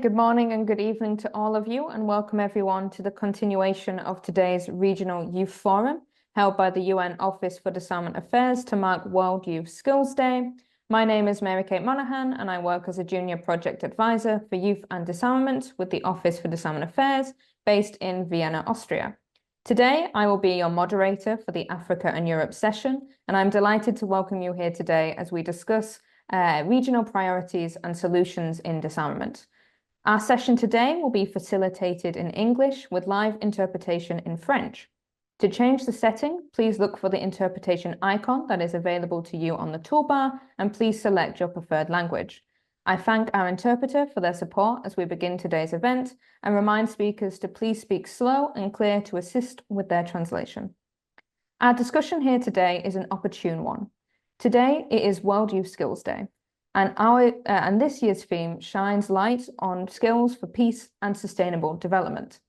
Good morning and good evening to all of you, and welcome everyone to the continuation of today's Regional Youth Forum held by the UN Office for Disarmament Affairs to mark World Youth Skills Day. My name is Mary-Kate Monaghan and I work as a Junior Project Advisor for Youth and Disarmament with the Office for Disarmament Affairs based in Vienna, Austria. Today, I will be your moderator for the Africa and Europe session, and I'm delighted to welcome you here today as we discuss regional priorities and solutions in disarmament. Our session today will be facilitated in English with live interpretation in French. To change the setting, please look for the interpretation icon that is available to you on the toolbar, and please select your preferred language. I thank our interpreter for their support as we begin today's event and remind speakers to please speak slow and clear to assist with their translation. Our discussion here today is an opportune one. Today, it is World Youth Skills Day. And this year's theme shines light on skills for peace and sustainable development.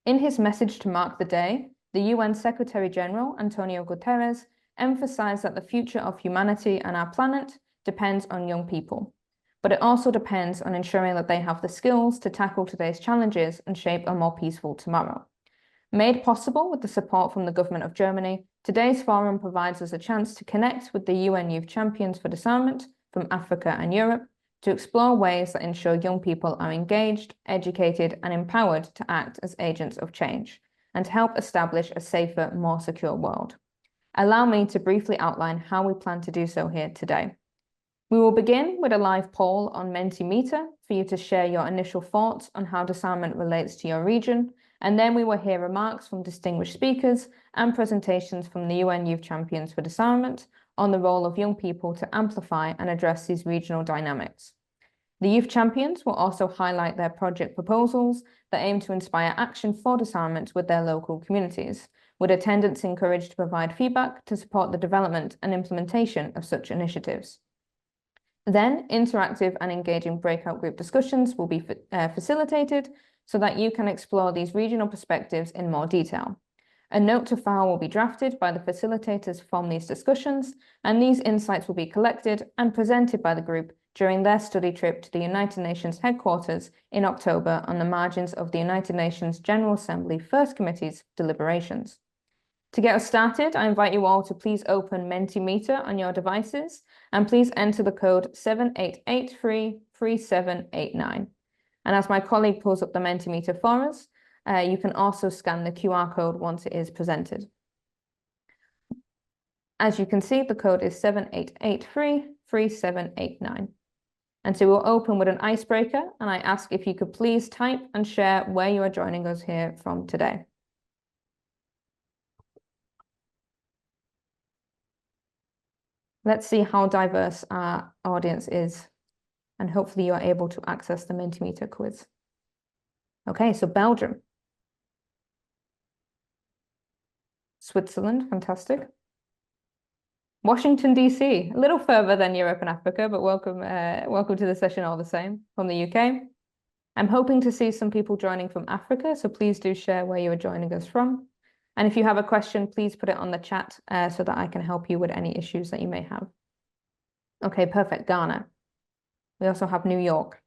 In his message to mark the day, the UN Secretary-General, Antonio Guterres, emphasized that the future of humanity and our planet depends on young people, but it also depends on ensuring that they have the skills to tackle today's challenges and shape a more peaceful tomorrow. Made possible with the support from the government of Germany, today's forum provides us a chance to connect with the UN Youth Champions for Disarmament from Africa and Europe to explore ways that ensure young people are engaged, educated, and empowered to act as agents of change and to help establish a safer, more secure world. Allow me to briefly outline how we plan to do so here today. We will begin with a live poll on Mentimeter for you to share your initial thoughts on how disarmament relates to your region, and then we will hear remarks from distinguished speakers and presentations from the UN Youth Champions for Disarmament on the role of young people to amplify and address these regional dynamics. The Youth Champions will also highlight their project proposals that aim to inspire action for disarmament with their local communities, with attendants encouraged to provide feedback to support the development and implementation of such initiatives. Then, interactive and engaging breakout group discussions will be facilitated so that you can explore these regional perspectives in more detail. A note to file will be drafted by the facilitators from these discussions, and these insights will be collected and presented by the group during their study trip to the United Nations headquarters in October on the margins of the United Nations General Assembly First Committee's deliberations. To get us started, I invite you all to please open Mentimeter on your devices and please enter the code 78833789. And as my colleague pulls up the Mentimeter for us, you can also scan the QR code once it is presented. As you can see, the code is 78833789. And so we'll open with an icebreaker, and I ask if you could please type and share where you are joining us here from today. Let's see how diverse our audience is, and hopefully you are able to access the Mentimeter quiz. Okay, so Belgium. Switzerland, fantastic. Washington, D.C., a little further than Europe and Africa, but welcome to the session all the same. From the UK. I'm hoping to see some people joining from Africa, so please do share where you are joining us from. And if you have a question, please put it on the chat so that I can help you with any issues that you may have. Okay, perfect, Ghana. We also have New York.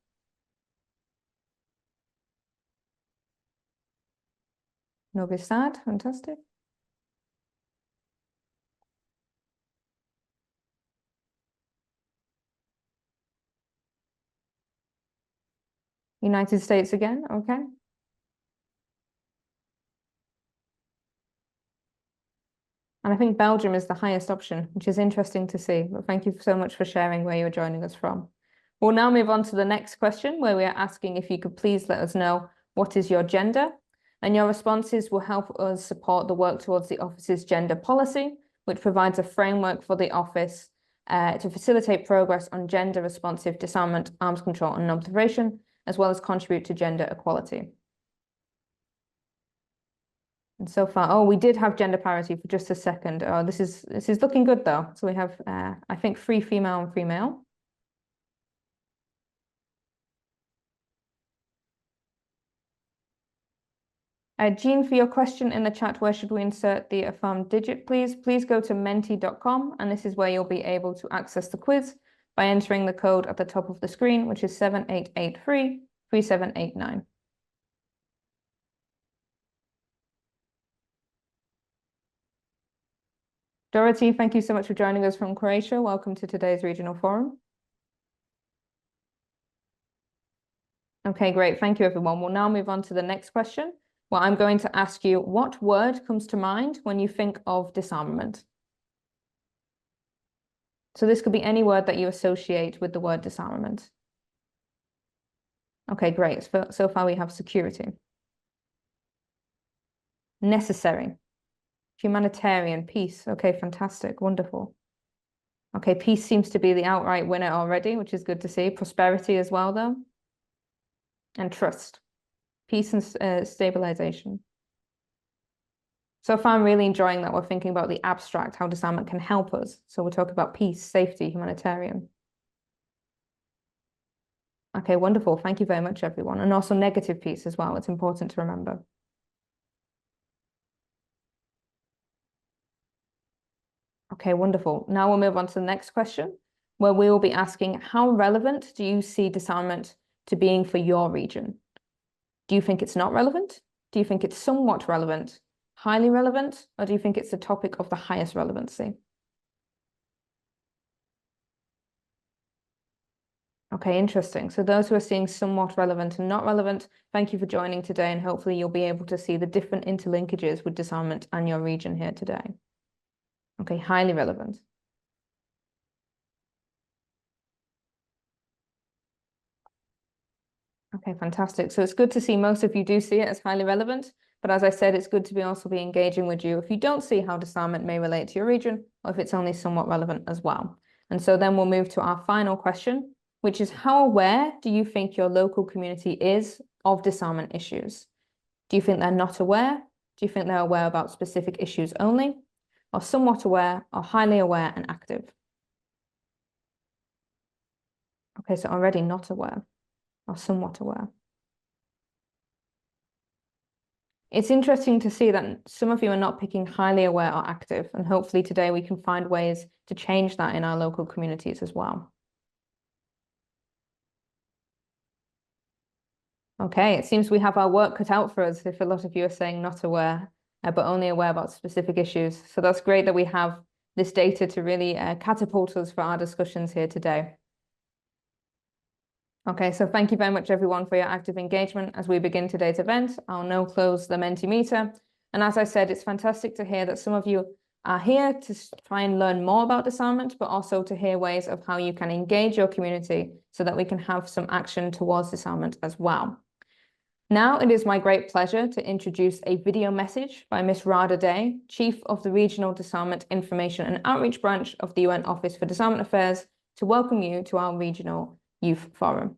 Novi Sad, fantastic. United States again, okay. And I think Belgium is the highest option, which is interesting to see. But thank you so much for sharing where you're joining us from. We'll now move on to the next question, where we are asking if you could please let us know what is your gender, and your responses will help us support the work towards the office's gender policy, which provides a framework for the office to facilitate progress on gender-responsive disarmament, arms control, and non-proliferation, as well as contribute to gender equality. And so far, oh, we did have gender parity for just a second. Oh, this is looking good though. So we have, I think, 3 female and 3 male. Jean, for your question in the chat, where should we insert the affirmed digit, please? Please go to menti.com, and this is where you'll be able to access the quiz by entering the code at the top of the screen, which is 7883 3789. Dorothy, thank you so much for joining us from Croatia. Welcome to today's regional forum. Okay, great. Thank you, everyone. We'll now move on to the next question, where I'm going to ask you, what word comes to mind when you think of disarmament? So this could be any word that you associate with the word disarmament. Okay, great. So far we have security. Necessary. Humanitarian. Peace. Okay, fantastic. Wonderful. Okay, peace seems to be the outright winner already, which is good to see. Prosperity as well, though. And trust. Peace and stabilization. So far, I'm really enjoying that we're thinking about the abstract, how disarmament can help us. So we're talking about peace, safety, humanitarian. Okay, wonderful. Thank you very much, everyone. And also negative peace as well. It's important to remember. Okay, wonderful. Now we'll move on to the next question, where we will be asking, how relevant do you see disarmament to being for your region? Do you think it's not relevant? Do you think it's somewhat relevant, highly relevant, or do you think it's a topic of the highest relevancy? Okay, interesting. So those who are seeing somewhat relevant and not relevant, thank you for joining today, and hopefully you'll be able to see the different interlinkages with disarmament and your region here today. Okay, highly relevant. Okay, fantastic. So it's good to see most of you do see it as highly relevant, but as I said, it's good to be also be engaging with you if you don't see how disarmament may relate to your region, or if it's only somewhat relevant as well. And so then we'll move to our final question, which is, how aware do you think your local community is of disarmament issues? Do you think they're not aware? Do you think they're aware about specific issues only, or somewhat aware, or highly aware and active? Okay, so already not aware, or somewhat aware. It's interesting to see that some of you are not picking highly aware or active, and hopefully today we can find ways to change that in our local communities as well. Okay, it seems we have our work cut out for us if a lot of you are saying not aware, but only aware about specific issues. So that's great that we have this data to really catapult us for our discussions here today. Okay, so thank you very much, everyone, for your active engagement as we begin today's event. I'll now close the Mentimeter. And as I said, it's fantastic to hear that some of you are here to try and learn more about disarmament, but also to hear ways of how you can engage your community so that we can have some action towards disarmament as well. Now it is my great pleasure to introduce a video message by Ms. Rada Day, Chief of the Regional Disarmament Information and Outreach Branch of the UN Office for Disarmament Affairs, to welcome you to our Regional Youth Forum.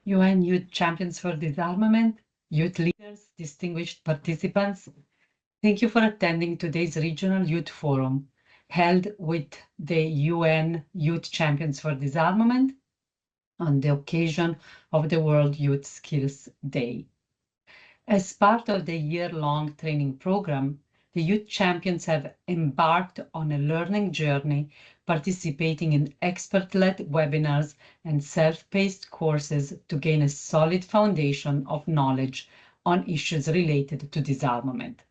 UN Youth Champions for Disarmament, youth leaders, distinguished participants, thank you for attending today's Regional Youth Forum, held with the UN Youth Champions for Disarmament on the occasion of the World Youth Skills Day. As part of the year-long training program, the Youth Champions have embarked on a learning journey, participating in expert-led webinars and self-paced courses to gain a solid foundation of knowledge on issues related to disarmament.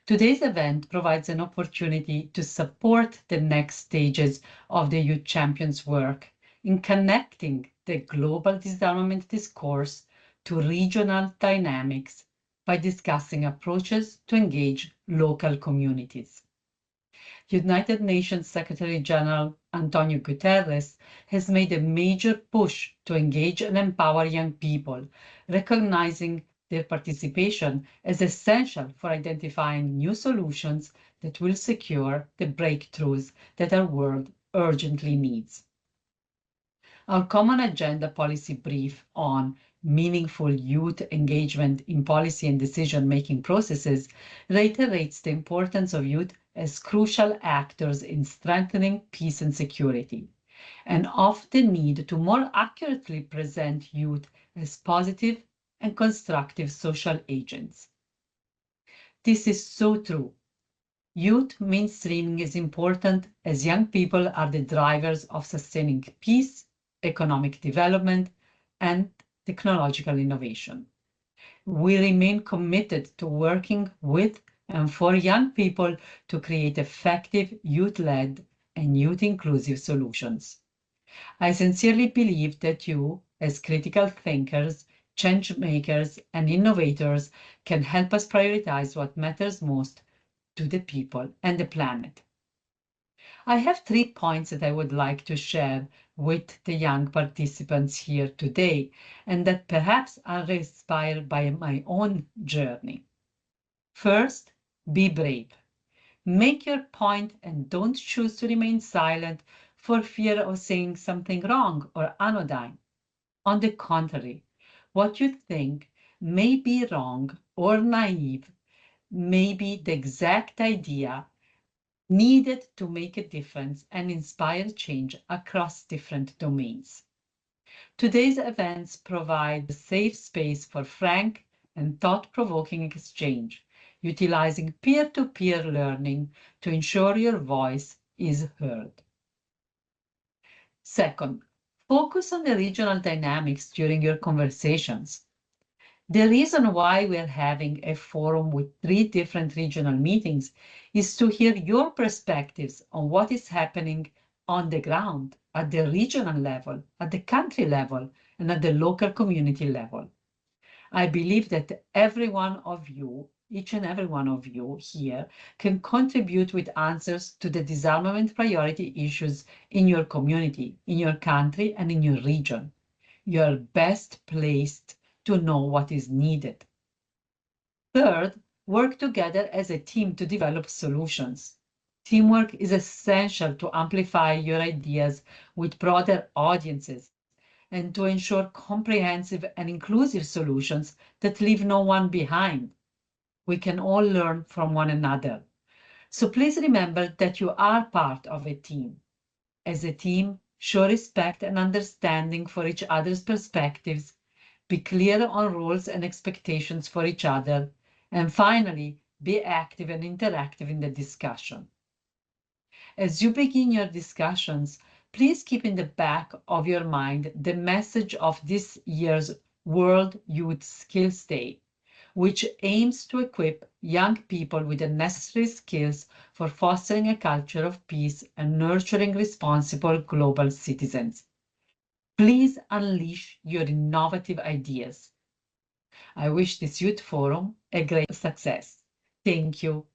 Today's event provides an opportunity to support the next stages of the Youth Champions' work in connecting the global disarmament discourse to regional dynamics by discussing approaches to engage local communities. United Nations Secretary General Antonio Guterres has made a major push to engage and empower young people, recognizing their participation as essential for identifying new solutions that will secure the breakthroughs that our world urgently needs. Our Common Agenda policy brief on meaningful youth engagement in policy and decision-making processes reiterates the importance of youth as crucial actors in strengthening peace and security, and of the need to more accurately present youth as positive and constructive social agents. This is so true. Youth mainstreaming is important as young people are the drivers of sustaining peace, economic development, and technological innovation. We remain committed to working with and for young people to create effective youth-led and youth-inclusive solutions. I sincerely believe that you, as critical thinkers, change makers, and innovators, can help us prioritize what matters most to the people and the planet. I have 3 points that I would like to share with the young participants here today, and that perhaps are inspired by my own journey. First, be brave. Make your point and don't choose to remain silent for fear of saying something wrong or anodyne. On the contrary, what you think may be wrong or naive may be the exact idea needed to make a difference and inspire change across different domains. Today's events provide a safe space for frank and thought-provoking exchange, utilizing peer-to-peer learning to ensure your voice is heard. Second, focus on the regional dynamics during your conversations. The reason why we're having a forum with 3 different regional meetings is to hear your perspectives on what is happening on the ground, at the regional level, at the country level, and at the local community level. I believe that every one of you, each and every one of you here, can contribute with answers to the disarmament priority issues in your community, in your country, and in your region. You are best placed to know what is needed. Third, work together as a team to develop solutions. Teamwork is essential to amplify your ideas with broader audiences and to ensure comprehensive and inclusive solutions that leave no one behind. We can all learn from one another. So please remember that you are part of a team. As a team, show respect and understanding for each other's perspectives, be clear on roles and expectations for each other, and finally, be active and interactive in the discussion. As you begin your discussions, please keep in the back of your mind the message of this year's World Youth Skills Day, which aims to equip young people with the necessary skills for fostering a culture of peace and nurturing responsible global citizens. Please unleash your innovative ideas. I wish this youth forum a great success. Thank you.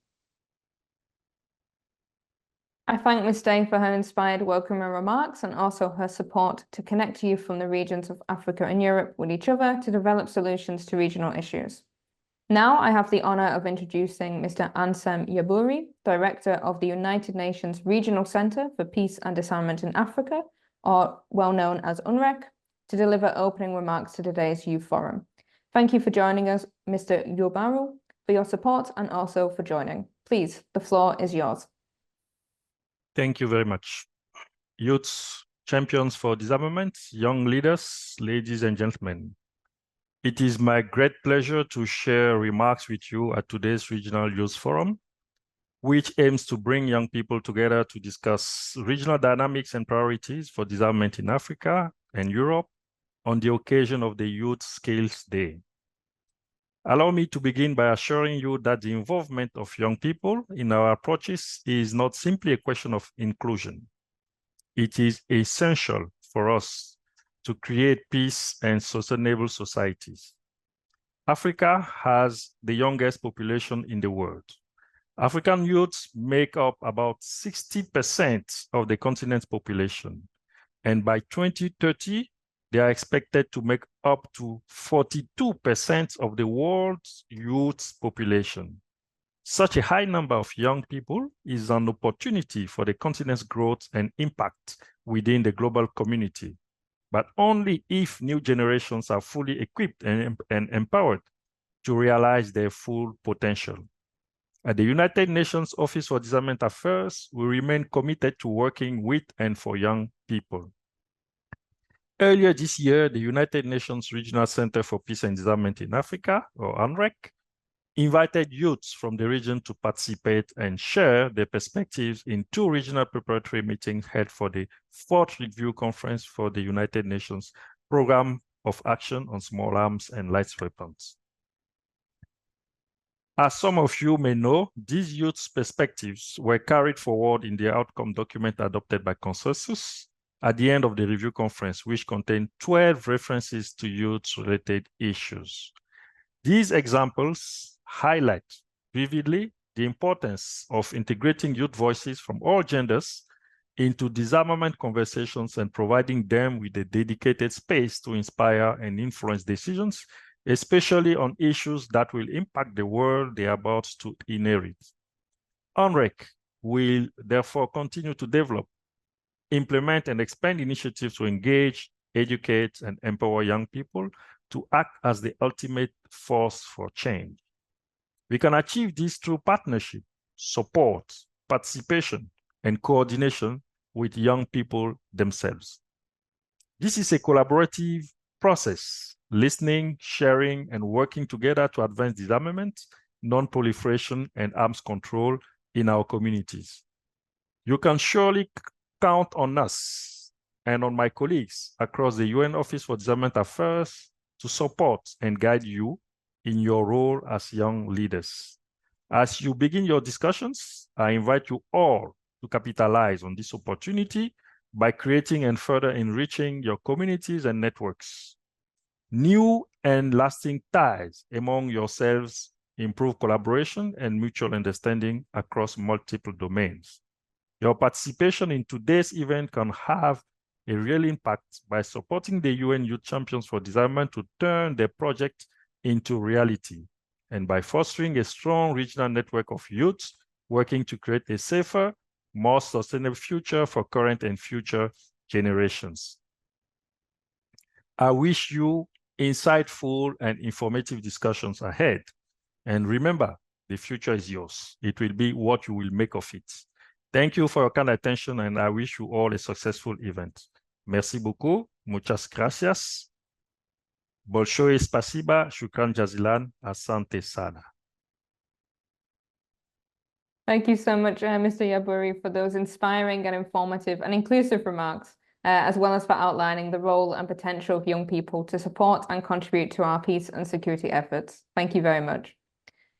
I thank Ms. Day for her inspired welcoming remarks and also her support to connect youth from the regions of Africa and Europe with each other to develop solutions to regional issues. Now I have the honor of introducing Mr. Ansem Yaburi, Director of the United Nations Regional Center for Peace and Disarmament in Africa, or well known as UNREC, to deliver opening remarks to today's Youth Forum. Thank you for joining us, Mr. Yobaru, for your support and also for joining. Please, the floor is yours. Thank you very much. Youth champions for disarmament, young leaders, ladies and gentlemen. It is my great pleasure to share remarks with you at today's Regional Youth Forum, which aims to bring young people together to discuss regional dynamics and priorities for disarmament in Africa and Europe on the occasion of the Youth Skills Day. Allow me to begin by assuring you that the involvement of young people in our approaches is not simply a question of inclusion. It is essential for us to create peace and sustainable societies. Africa has the youngest population in the world. African youths make up about 60% of the continent's population, and by 2030, they are expected to make up to 42% of the world's youth population. Such a high number of young people is an opportunity for the continent's growth and impact within the global community, but only if new generations are fully equipped and empowered to realize their full potential. At the United Nations Office for Disarmament Affairs, we remain committed to working with and for young people. Earlier this year, the United Nations Regional Center for Peace and Disarmament in Africa, or UNREC, invited youths from the region to participate and share their perspectives in 2 regional preparatory meetings held for the 4th Review Conference for the United Nations Programme of Action on Small Arms and Light Weapons. As some of you may know, these youths' perspectives were carried forward in the outcome document adopted by consensus at the end of the review conference, which contained 12 references to youth-related issues. These examples highlight vividly the importance of integrating youth voices from all genders into disarmament conversations and providing them with a dedicated space to inspire and influence decisions, especially on issues that will impact the world they are about to inherit. UNREC will therefore continue to develop, implement, and expand initiatives to engage, educate, and empower young people to act as the ultimate force for change. We can achieve this through partnership, support, participation, and coordination with young people themselves. This is a collaborative process, listening, sharing, and working together to advance disarmament, non-proliferation, and arms control in our communities. You can surely count on us and on my colleagues across the UN Office for Disarmament Affairs to support and guide you in your role as young leaders. As you begin your discussions, I invite you all to capitalize on this opportunity by creating and further enriching your communities and networks. New and lasting ties among yourselves improve collaboration and mutual understanding across multiple domains. Your participation in today's event can have a real impact by supporting the UN Youth Champions for Disarmament to turn their project into reality, and by fostering a strong regional network of youths working to create a safer, more sustainable future for current and future generations. I wish you insightful and informative discussions ahead. And remember, the future is yours. It will be what you will make of it. Thank you for your kind attention, and I wish you all a successful event. Merci beaucoup. Muchas gracias. Bolshoe spasiba. Shukran jazilan. Asante sana. Thank you so much, Mr. Yaburi, for those inspiring and informative and inclusive remarks, as well as for outlining the role and potential of young people to support and contribute to our peace and security efforts. Thank you very much.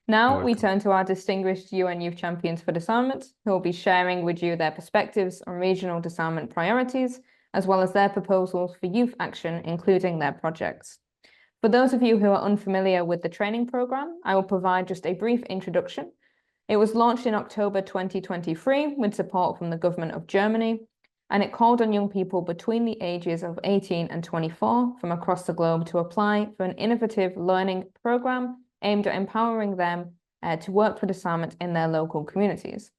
Now we turn to our distinguished UN Youth Champions for Disarmament, who will be sharing with you their perspectives on regional disarmament priorities, as well as their proposals for youth action, including their projects. For those of you who are unfamiliar with the training program, I will provide just a brief introduction. It was launched in October 2023 with support from the government of Germany, and it called on young people between the ages of 18 and 24 from across the globe to apply for an innovative learning program aimed at empowering them to work for disarmament in their local communities.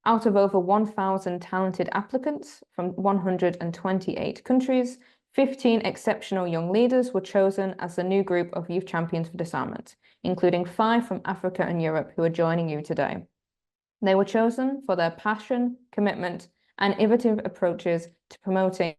Out of over 1,000 talented applicants from 128 countries, 15 exceptional young leaders were chosen as the new group of Youth Champions for Disarmament, including 5 from Africa and Europe who are joining you today. They were chosen for their passion, commitment, and innovative approaches to promoting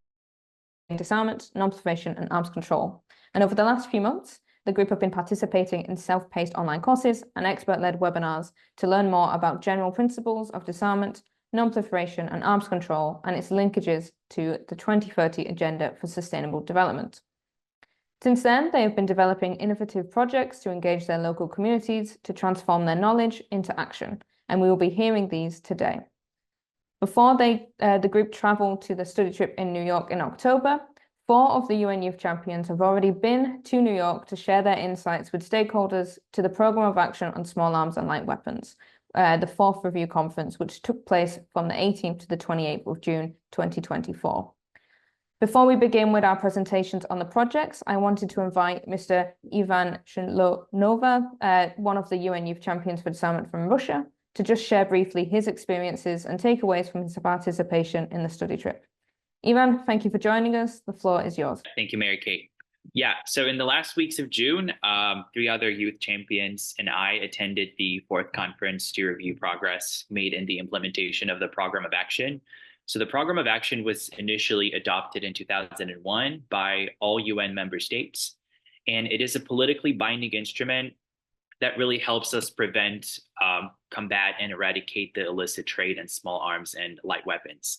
disarmament, non-proliferation, and arms control. And over the last few months, the group have been participating in self-paced online courses and expert-led webinars to learn more about general principles of disarmament, non-proliferation, and arms control, and its linkages to the 2030 Agenda for Sustainable Development. Since then, they have been developing innovative projects to engage their local communities to transform their knowledge into action, and we will be hearing these today. Before the group traveled to the study trip in New York in October, 4 of the UN Youth Champions have already been to New York to share their insights with stakeholders to the Programme of Action on Small Arms and Light Weapons, the 4th Review Conference, which took place from the 18th to the 28th of June 2024. Before we begin with our presentations on the projects, I wanted to invite Mr. Ivan Shilonova, one of the UN Youth Champions for Disarmament from Russia, to just share briefly his experiences and takeaways from his participation in the study trip. Ivan, thank you for joining us. The floor is yours. Thank you, Mary Kate. Yeah, so in the last weeks of June, 3 other youth champions and I attended the 4th conference to review progress made in the implementation of the Programme of Action. So the Programme of Action was initially adopted in 2001 by all UN member states, and it is a politically binding instrument that really helps us prevent, combat, and eradicate the illicit trade in small arms and light weapons.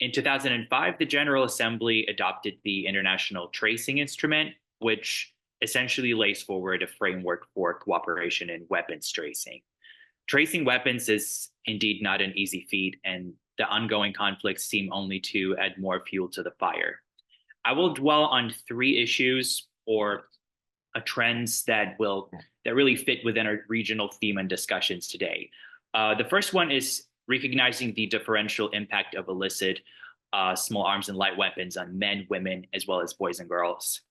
In 2005, the General Assembly adopted the International Tracing Instrument, which essentially lays forward a framework for cooperation in weapons tracing. Tracing weapons is indeed not an easy feat, and the ongoing conflicts seem only to add more fuel to the fire. I will dwell on three issues or trends that really fit within our regional theme and discussions today. The first one is recognizing the differential impact of illicit small arms and light weapons on men, women, as well as boys and girls.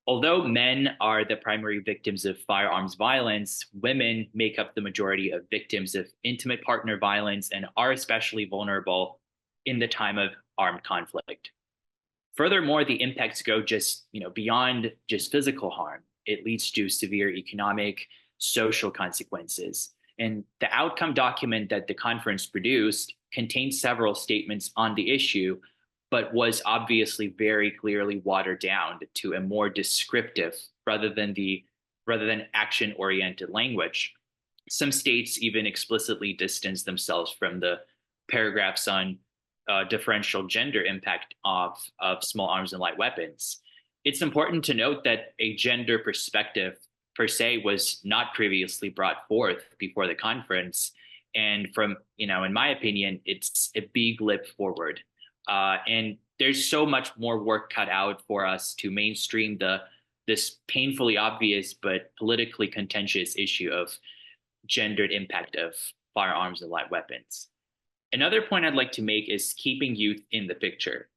Although men are the primary victims of firearms violence, women make up the majority of victims of intimate partner violence and are especially vulnerable in the time of armed conflict. Furthermore, the impacts go just beyond just physical harm. It leads to severe economic, social consequences. And the outcome document that the conference produced contains several statements on the issue, but was obviously very clearly watered down to a more descriptive rather than action-oriented language. Some states even explicitly distance themselves from the paragraphs on differential gender impact of small arms and light weapons. It's important to note that a gender perspective per se was not previously brought forth before the conference. And from, in my opinion, it's a big leap forward. And there's so much more work cut out for us to mainstream this painfully obvious but politically contentious issue of gendered impact of firearms and light weapons. Another point I'd like to make is keeping youth in the picture.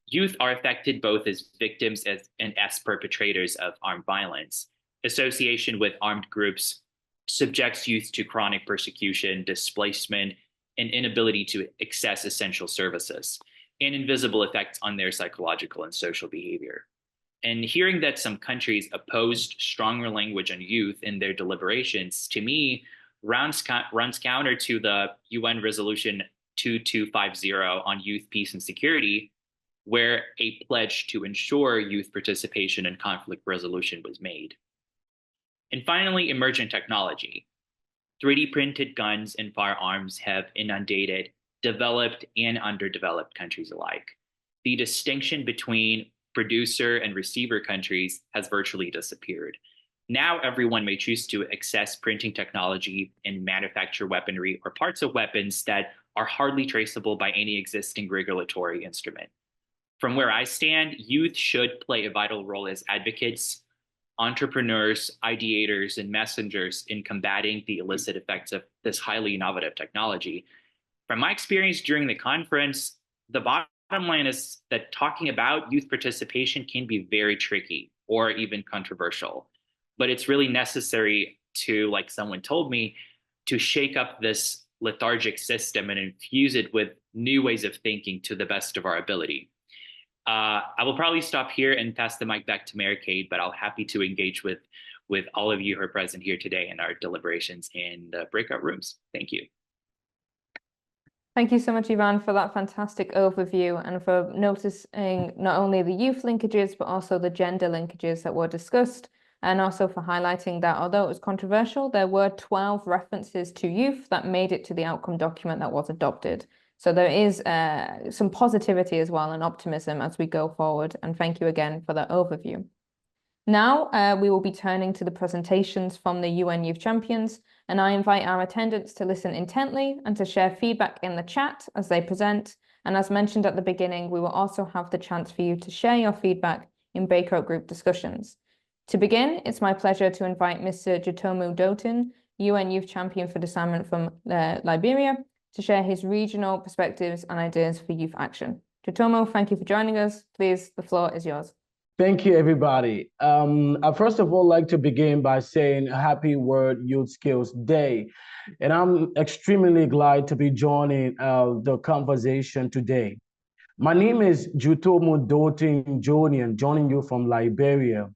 Youth are affected both as victims and as perpetrators of armed violence. Association with armed groups subjects youth to chronic persecution, displacement, and inability to access essential services, and invisible effects on their psychological and social behavior. And hearing that some countries opposed stronger language on youth in their deliberations, to me, runs counter to the UN Resolution 2250 on youth, peace, and security, where a pledge to ensure youth participation in conflict resolution was made. And finally, emergent technology. 3D printed guns and firearms have inundated developed and underdeveloped countries alike. The distinction between producer and receiver countries has virtually disappeared. Now everyone may choose to access printing technology and manufacture weaponry or parts of weapons that are hardly traceable by any existing regulatory instrument. From where I stand, youth should play a vital role as advocates, entrepreneurs, ideators, and messengers in combating the illicit effects of this highly innovative technology. From my experience during the conference, the bottom line is that talking about youth participation can be very tricky or even controversial, but it's really necessary to, like someone told me, to shake up this lethargic system and infuse it with new ways of thinking to the best of our ability. I will probably stop here and pass the mic back to Mary Kate, but I'll happy to engage with all of you who are present here today in our deliberations in the breakout rooms. Thank you. Thank you so much, Ivan, for that fantastic overview and for noticing not only the youth linkages, but also the gender linkages that were discussed, and also for highlighting that although it was controversial, there were 12 references to youth that made it to the outcome document that was adopted. So there is some positivity as well and optimism as we go forward. And thank you again for that overview. Now we will be turning to the presentations from the UN Youth Champions, and I invite our attendants to listen intently and to share feedback in the chat as they present. And as mentioned at the beginning, we will also have the chance for you to share your feedback in breakout group discussions. To begin, it's my pleasure to invite Mr. Jotomu Dotin, UN Youth Champion for Disarmament from Liberia, to share his regional perspectives and ideas for youth action. Jotomu, thank you for joining us. Please, the floor is yours. Thank you, everybody. I first of all like to begin by saying Happy World Youth Skills Day. And I'm extremely glad to be joining the conversation today. My name is Jotomu Dotin Jonian, joining you from Liberia.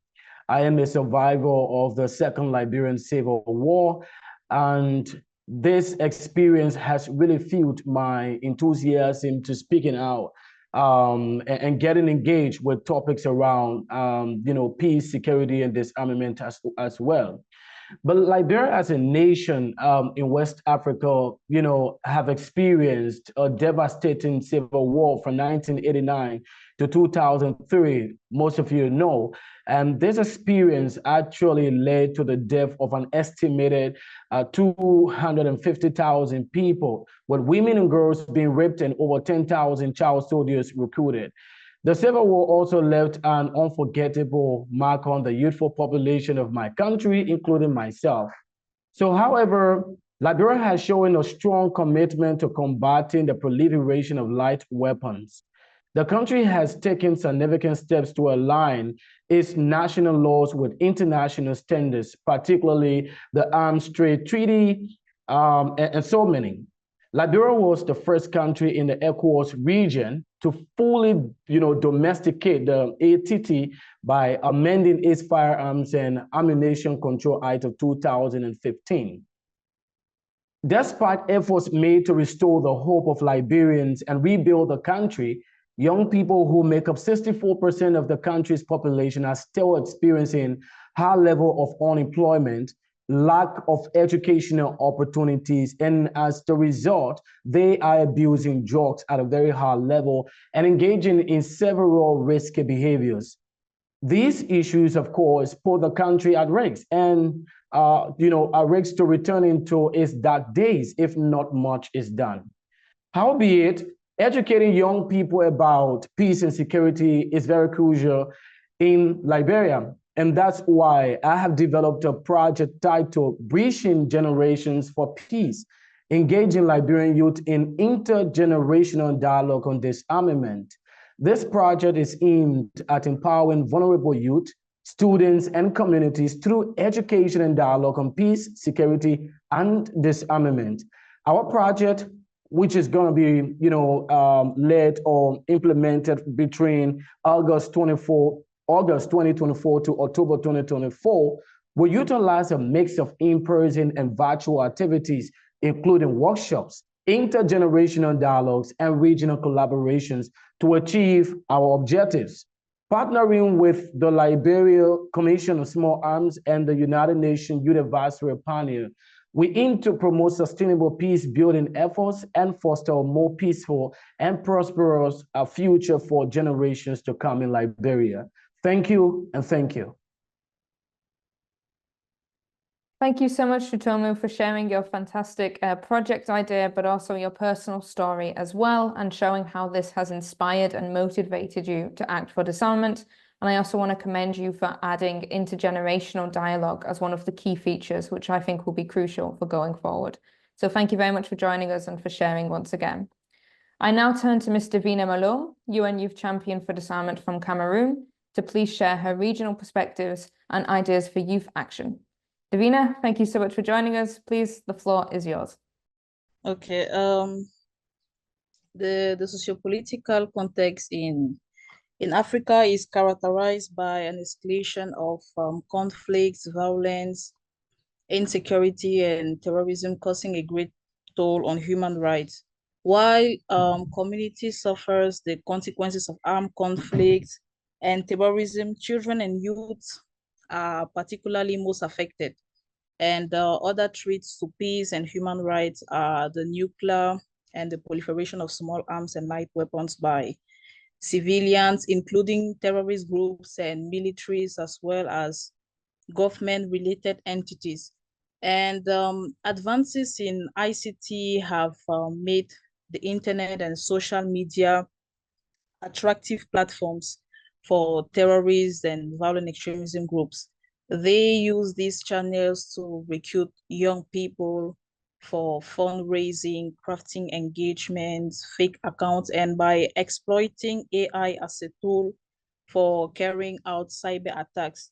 I am a survivor of the Second Liberian Civil War, and this experience has really fueled my enthusiasm to speaking out and getting engaged with topics around, peace, security, and disarmament as well. But Liberia as a nation in West Africa, have experienced a devastating civil war from 1989 to 2003, most of you know. And this experience actually led to the death of an estimated 250,000 people, with women and girls being raped and over 10,000 child soldiers recruited. The Civil War also left an unforgettable mark on the youthful population of my country, including myself. So, however, Liberia has shown a strong commitment to combating the proliferation of light weapons. The country has taken significant steps to align its national laws with international standards, particularly the Arms Trade Treaty, and so many. Liberia was the first country in the ECOWAS region to fully, domesticate the ATT by amending its Firearms and Ammunition Control Act of 2015. Despite efforts made to restore the hope of Liberians and rebuild the country, young people who make up 64% of the country's population are still experiencing high level of unemployment, lack of educational opportunities, and as the result, they are abusing drugs at a very high level and engaging in several risky behaviors. These issues, of course, put the country at risk and, at risk to returning to its dark days if not much is done. Howbeit, educating young people about peace and security is very crucial in Liberia. And that's why I have developed a project titled Bridging Generations for Peace, engaging Liberian youth in intergenerational dialogue on disarmament. This project is aimed at empowering vulnerable youth, students, and communities through education and dialogue on peace, security, and disarmament. Our project, which is going to be, led or implemented between August 2024 to October 2024, will utilize a mix of in-person and virtual activities, including workshops, intergenerational dialogues, and regional collaborations to achieve our objectives. Partnering with the Liberia Commission of Small Arms and the United Nations Youth Advisory Panel, we aim to promote sustainable peace-building efforts and foster a more peaceful and prosperous future for generations to come in Liberia. Thank you, and thank you. Thank you so much, Shutomu, for sharing your fantastic project idea, but also your personal story as well, and showing how this has inspired and motivated you to act for disarmament. And I also want to commend you for adding intergenerational dialogue as one of the key features, which I think will be crucial for going forward. So thank you very much for joining us and for sharing once again. I now turn to Ms. Davina Malone, UN Youth Champion for Disarmament from Cameroon, to please share her regional perspectives and ideas for youth action. Davina, thank you so much for joining us. Please, the floor is yours. Okay. The sociopolitical context in Africa is characterized by an escalation of conflicts, violence, insecurity, and terrorism, causing a great toll on human rights. While community suffers the consequences of armed conflicts and terrorism, children and youth are particularly most affected. And other threats to peace and human rights are the nuclear and the proliferation of small arms and light weapons by civilians, including terrorist groups and militaries, as well as government-related entities. And advances in ICT have made the internet and social media attractive platforms for terrorists and violent extremism groups. They use these channels to recruit young people for fundraising, crafting engagements, fake accounts, and by exploiting AI as a tool for carrying out cyber attacks.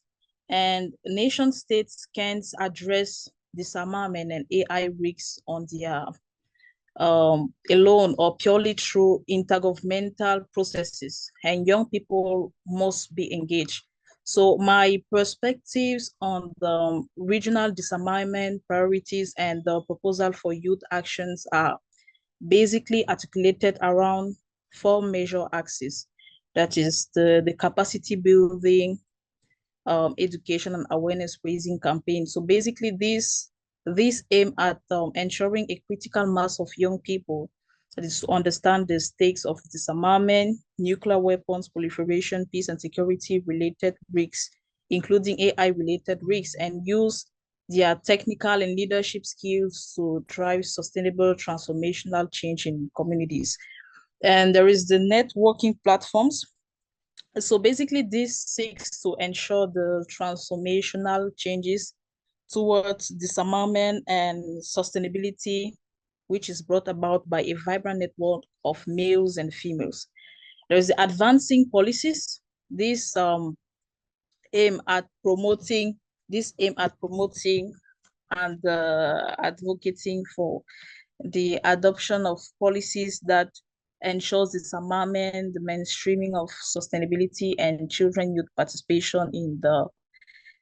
And nation states can't address disarmament and AI risks on their alone or purely through intergovernmental processes, and young people must be engaged. So my perspectives on the regional disarmament priorities and the proposal for youth actions are basically articulated around 4 major axes. That is the capacity building, education and awareness raising campaign. So basically this aim at ensuring a critical mass of young people that is to understand the stakes of disarmament, nuclear weapons, proliferation, peace and security related risks, including AI related risks, and use their technical and leadership skills to drive sustainable transformational change in communities. And there is the networking platforms. So basically this seeks to ensure the transformational changes towards disarmament and sustainability, which is brought about by a vibrant network of males and females. There is the advancing policies. This aim at promoting and advocating for the adoption of policies that ensures disarmament, the mainstreaming of sustainability, and children youth participation in the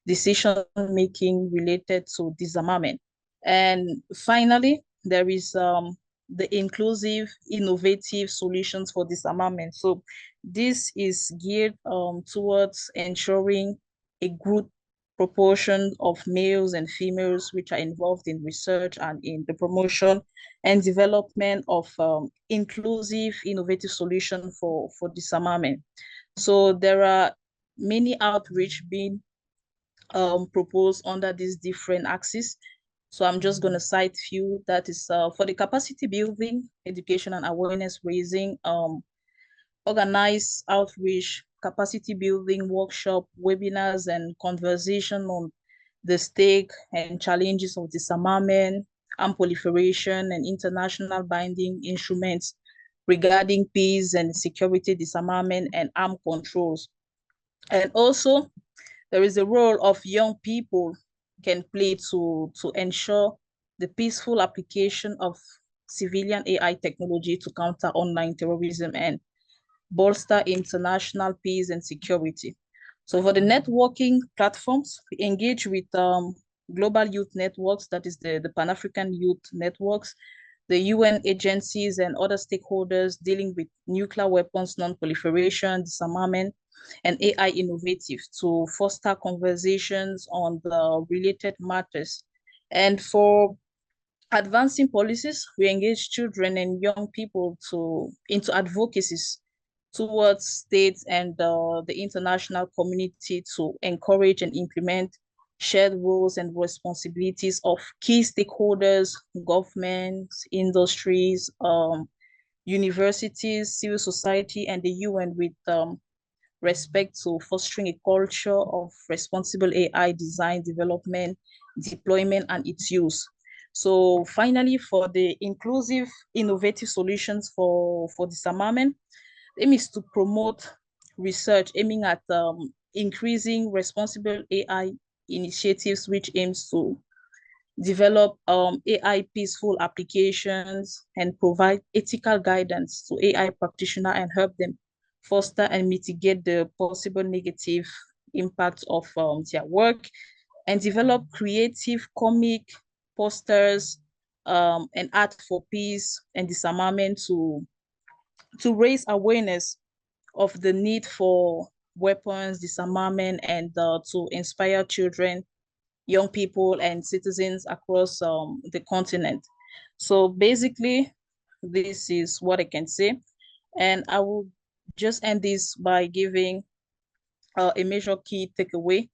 decision-making related to disarmament. And finally, there is the inclusive, innovative solutions for disarmament. So this is geared towards ensuring a good proportion of males and females which are involved in research and in the promotion and development of inclusive, innovative solutions for disarmament. So there are many outreach being proposed under these different axes. So I'm just going to cite few. That is for the capacity building, education and awareness raising, organize outreach, capacity building workshop, webinars and conversation on the stake and challenges of disarmament, arm proliferation and international binding instruments regarding peace and security, disarmament and arm controls. And also there is a role of young people can play to ensure the peaceful application of civilian AI technology to counter online terrorism and bolster international peace and security. So for the networking platforms, we engage with global youth networks, that is the Pan-African Youth Networks, the UN agencies and other stakeholders dealing with nuclear weapons, non-proliferation, disarmament, and AI innovative to foster conversations on the related matters. And for advancing policies, we engage children and young people into advocacies towards states and the international community to encourage and implement shared roles and responsibilities of key stakeholders, governments, industries, universities, civil society, and the UN with respect to fostering a culture of responsible AI design, development, deployment, and its use. So finally, for the inclusive, innovative solutions for disarmament, the aim is to promote research aiming at increasing responsible AI initiatives, which aims to develop AI peaceful applications and provide ethical guidance to AI practitioners and help them foster and mitigate the possible negative impact of their work, and develop creative comic posters and art for peace and disarmament to raise awareness of the need for weapons, disarmament, and to inspire children, young people, and citizens across the continent. So basically, this is what I can say. And I will just end this by giving a major key takeaway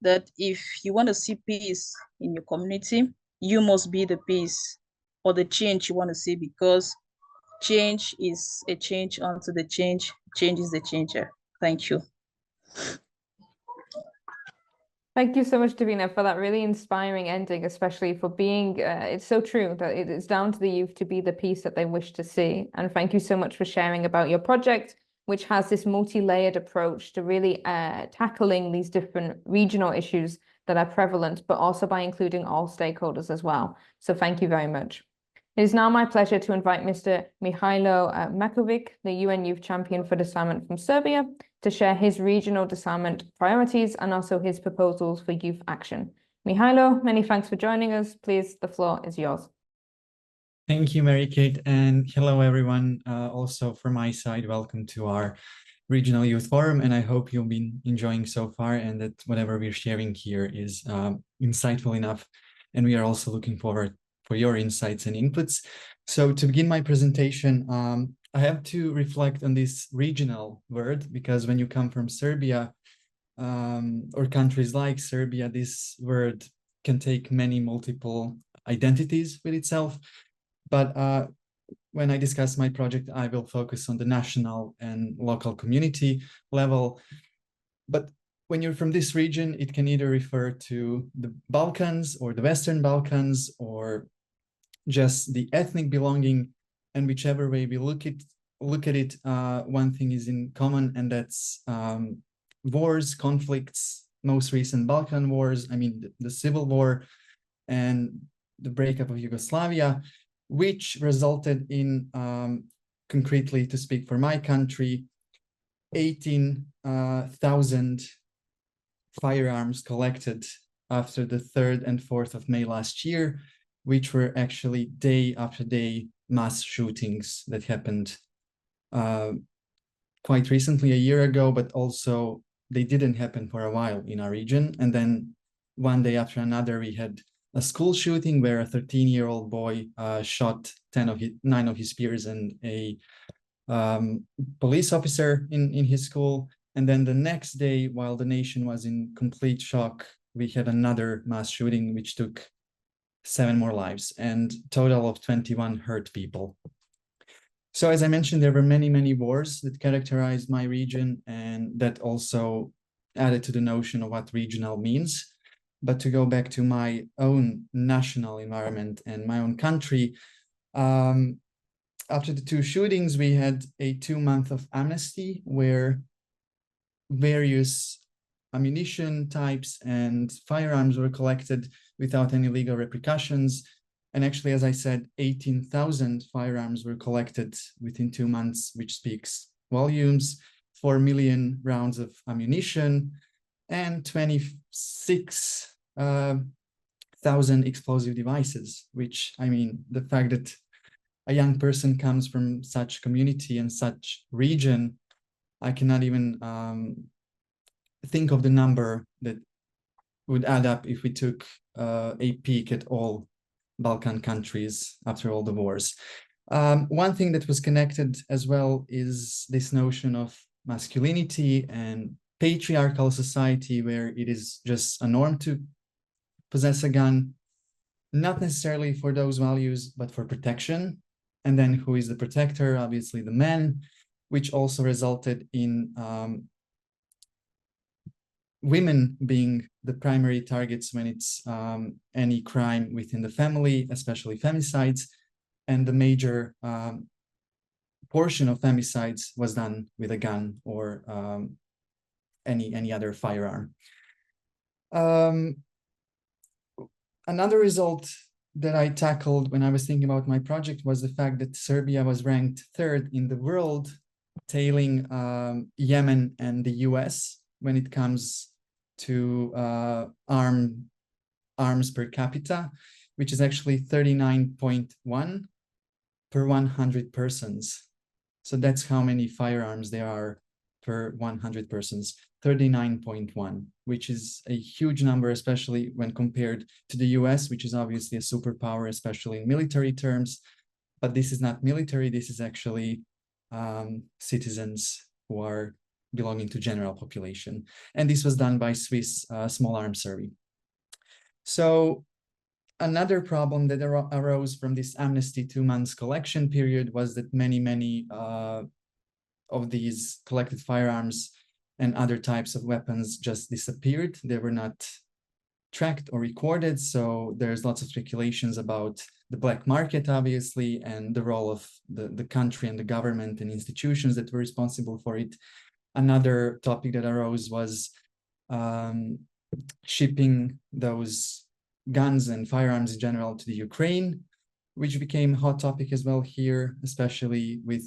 that if you want to see peace in your community, you must be the peace or the change you want to see, because change is a change unto the change. Change is the changer. Thank you. Thank you so much, Davina, for that really inspiring ending, especially for being, it's so true that it is down to the youth to be the peace that they wish to see. And thank you so much for sharing about your project, which has this multi-layered approach to really tackling these different regional issues that are prevalent, but also by including all stakeholders as well. So thank you very much. It is now my pleasure to invite Mr. Mihailo Makovic, the UN Youth Champion for Disarmament from Serbia, to share his regional disarmament priorities and also his proposals for youth action. Mihailo, many thanks for joining us. Please, the floor is yours. Thank you, Mary Kate, and hello everyone. Also from my side, welcome to our Regional Youth Forum, and I hope you've been enjoying so far and that whatever we're sharing here is insightful enough. And we are also looking forward for your insights and inputs. So to begin my presentation, I have to reflect on this regional word, because when you come from Serbia or countries like Serbia, this word can take many multiple identities with itself. But when I discuss my project, I will focus on the national and local community level. But when you're from this region, it can either refer to the Balkans or the Western Balkans, or just the ethnic belonging. And whichever way we look at it, one thing is in common, and that's wars, conflicts, most recent Balkan wars, I mean, the civil war and the breakup of Yugoslavia, which resulted in, concretely to speak for my country, 18,000 firearms collected after the 3rd and 4th of May last year, which were actually day after day mass shootings that happened quite recently, a year ago, but also they didn't happen for a while in our region. And then one day after another, we had a school shooting where a 13-year-old boy shot 9 of his peers and a police officer in his school. And then the next day, while the nation was in complete shock, we had another mass shooting, which took 7 more lives and total of 21 hurt people. So as I mentioned, there were many, many wars that characterized my region, and that also added to the notion of what regional means. But to go back to my own national environment and my own country, after the 2 shootings, we had a 2-month of amnesty where various ammunition types and firearms were collected without any legal repercussions. And actually, as I said, 18,000 firearms were collected within 2 months, which speaks volumes, 4 million rounds of ammunition, and 26,000 explosive devices, which, I mean, the fact that a young person comes from such community and such region, I cannot even think of the number that would add up if we took a peek at all Balkan countries after all the wars. One thing that was connected as well is this notion of masculinity and patriarchal society, where it is just a norm to possess a gun, not necessarily for those values, but for protection. And then who is the protector? Obviously the men, which also resulted in women being the primary targets when it's any crime within the family, especially femicides. And the major portion of femicides was done with a gun or any other firearm. Another result that I tackled when I was thinking about my project was the fact that Serbia was ranked 3rd in the world, tailing Yemen and the US when it comes to arms per capita, which is actually 39.1 per 100 persons. So that's how many firearms there are per 100 persons, 39.1, which is a huge number, especially when compared to the US, which is obviously a superpower, especially in military terms. But this is not military, this is actually citizens who are belonging to general population. And this was done by Swiss Small Arms Survey. So another problem that arose from this amnesty 2 months collection period was that many of these collected firearms and other types of weapons just disappeared. They were not tracked or recorded. So there's lots of speculations about the black market, obviously, and the role of the country and the government and institutions that were responsible for it. Another topic that arose was shipping those guns and firearms in general to the Ukraine, which became a hot topic as well here, especially with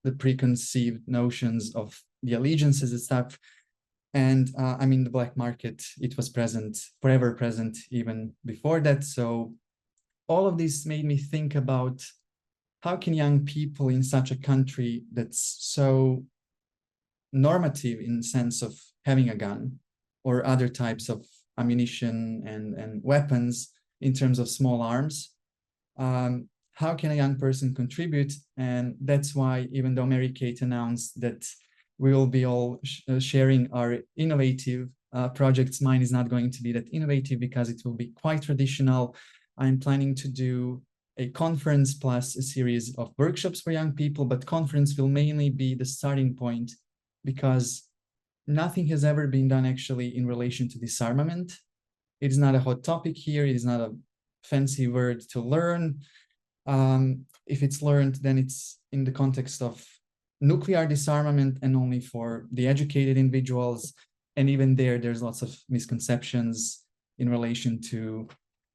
the preconceived notions of the allegiances and stuff. And I mean, the black market, it was present, forever present, even before that. So all of this made me think about how can young people in such a country that's so normative in the sense of having a gun or other types of ammunition and weapons in terms of small arms. How can a young person contribute? And that's why, even though Mary-Kate announced that we will be all sharing our innovative projects, mine is not going to be that innovative because it will be quite traditional. I'm planning to do a conference plus a series of workshops for young people, but conference will mainly be the starting point because nothing has ever been done actually in relation to disarmament. It is not a hot topic here. It is not a fancy word to learn. If it's learned, then it's in the context of nuclear disarmament and only for the educated individuals. And even there's lots of misconceptions in relation to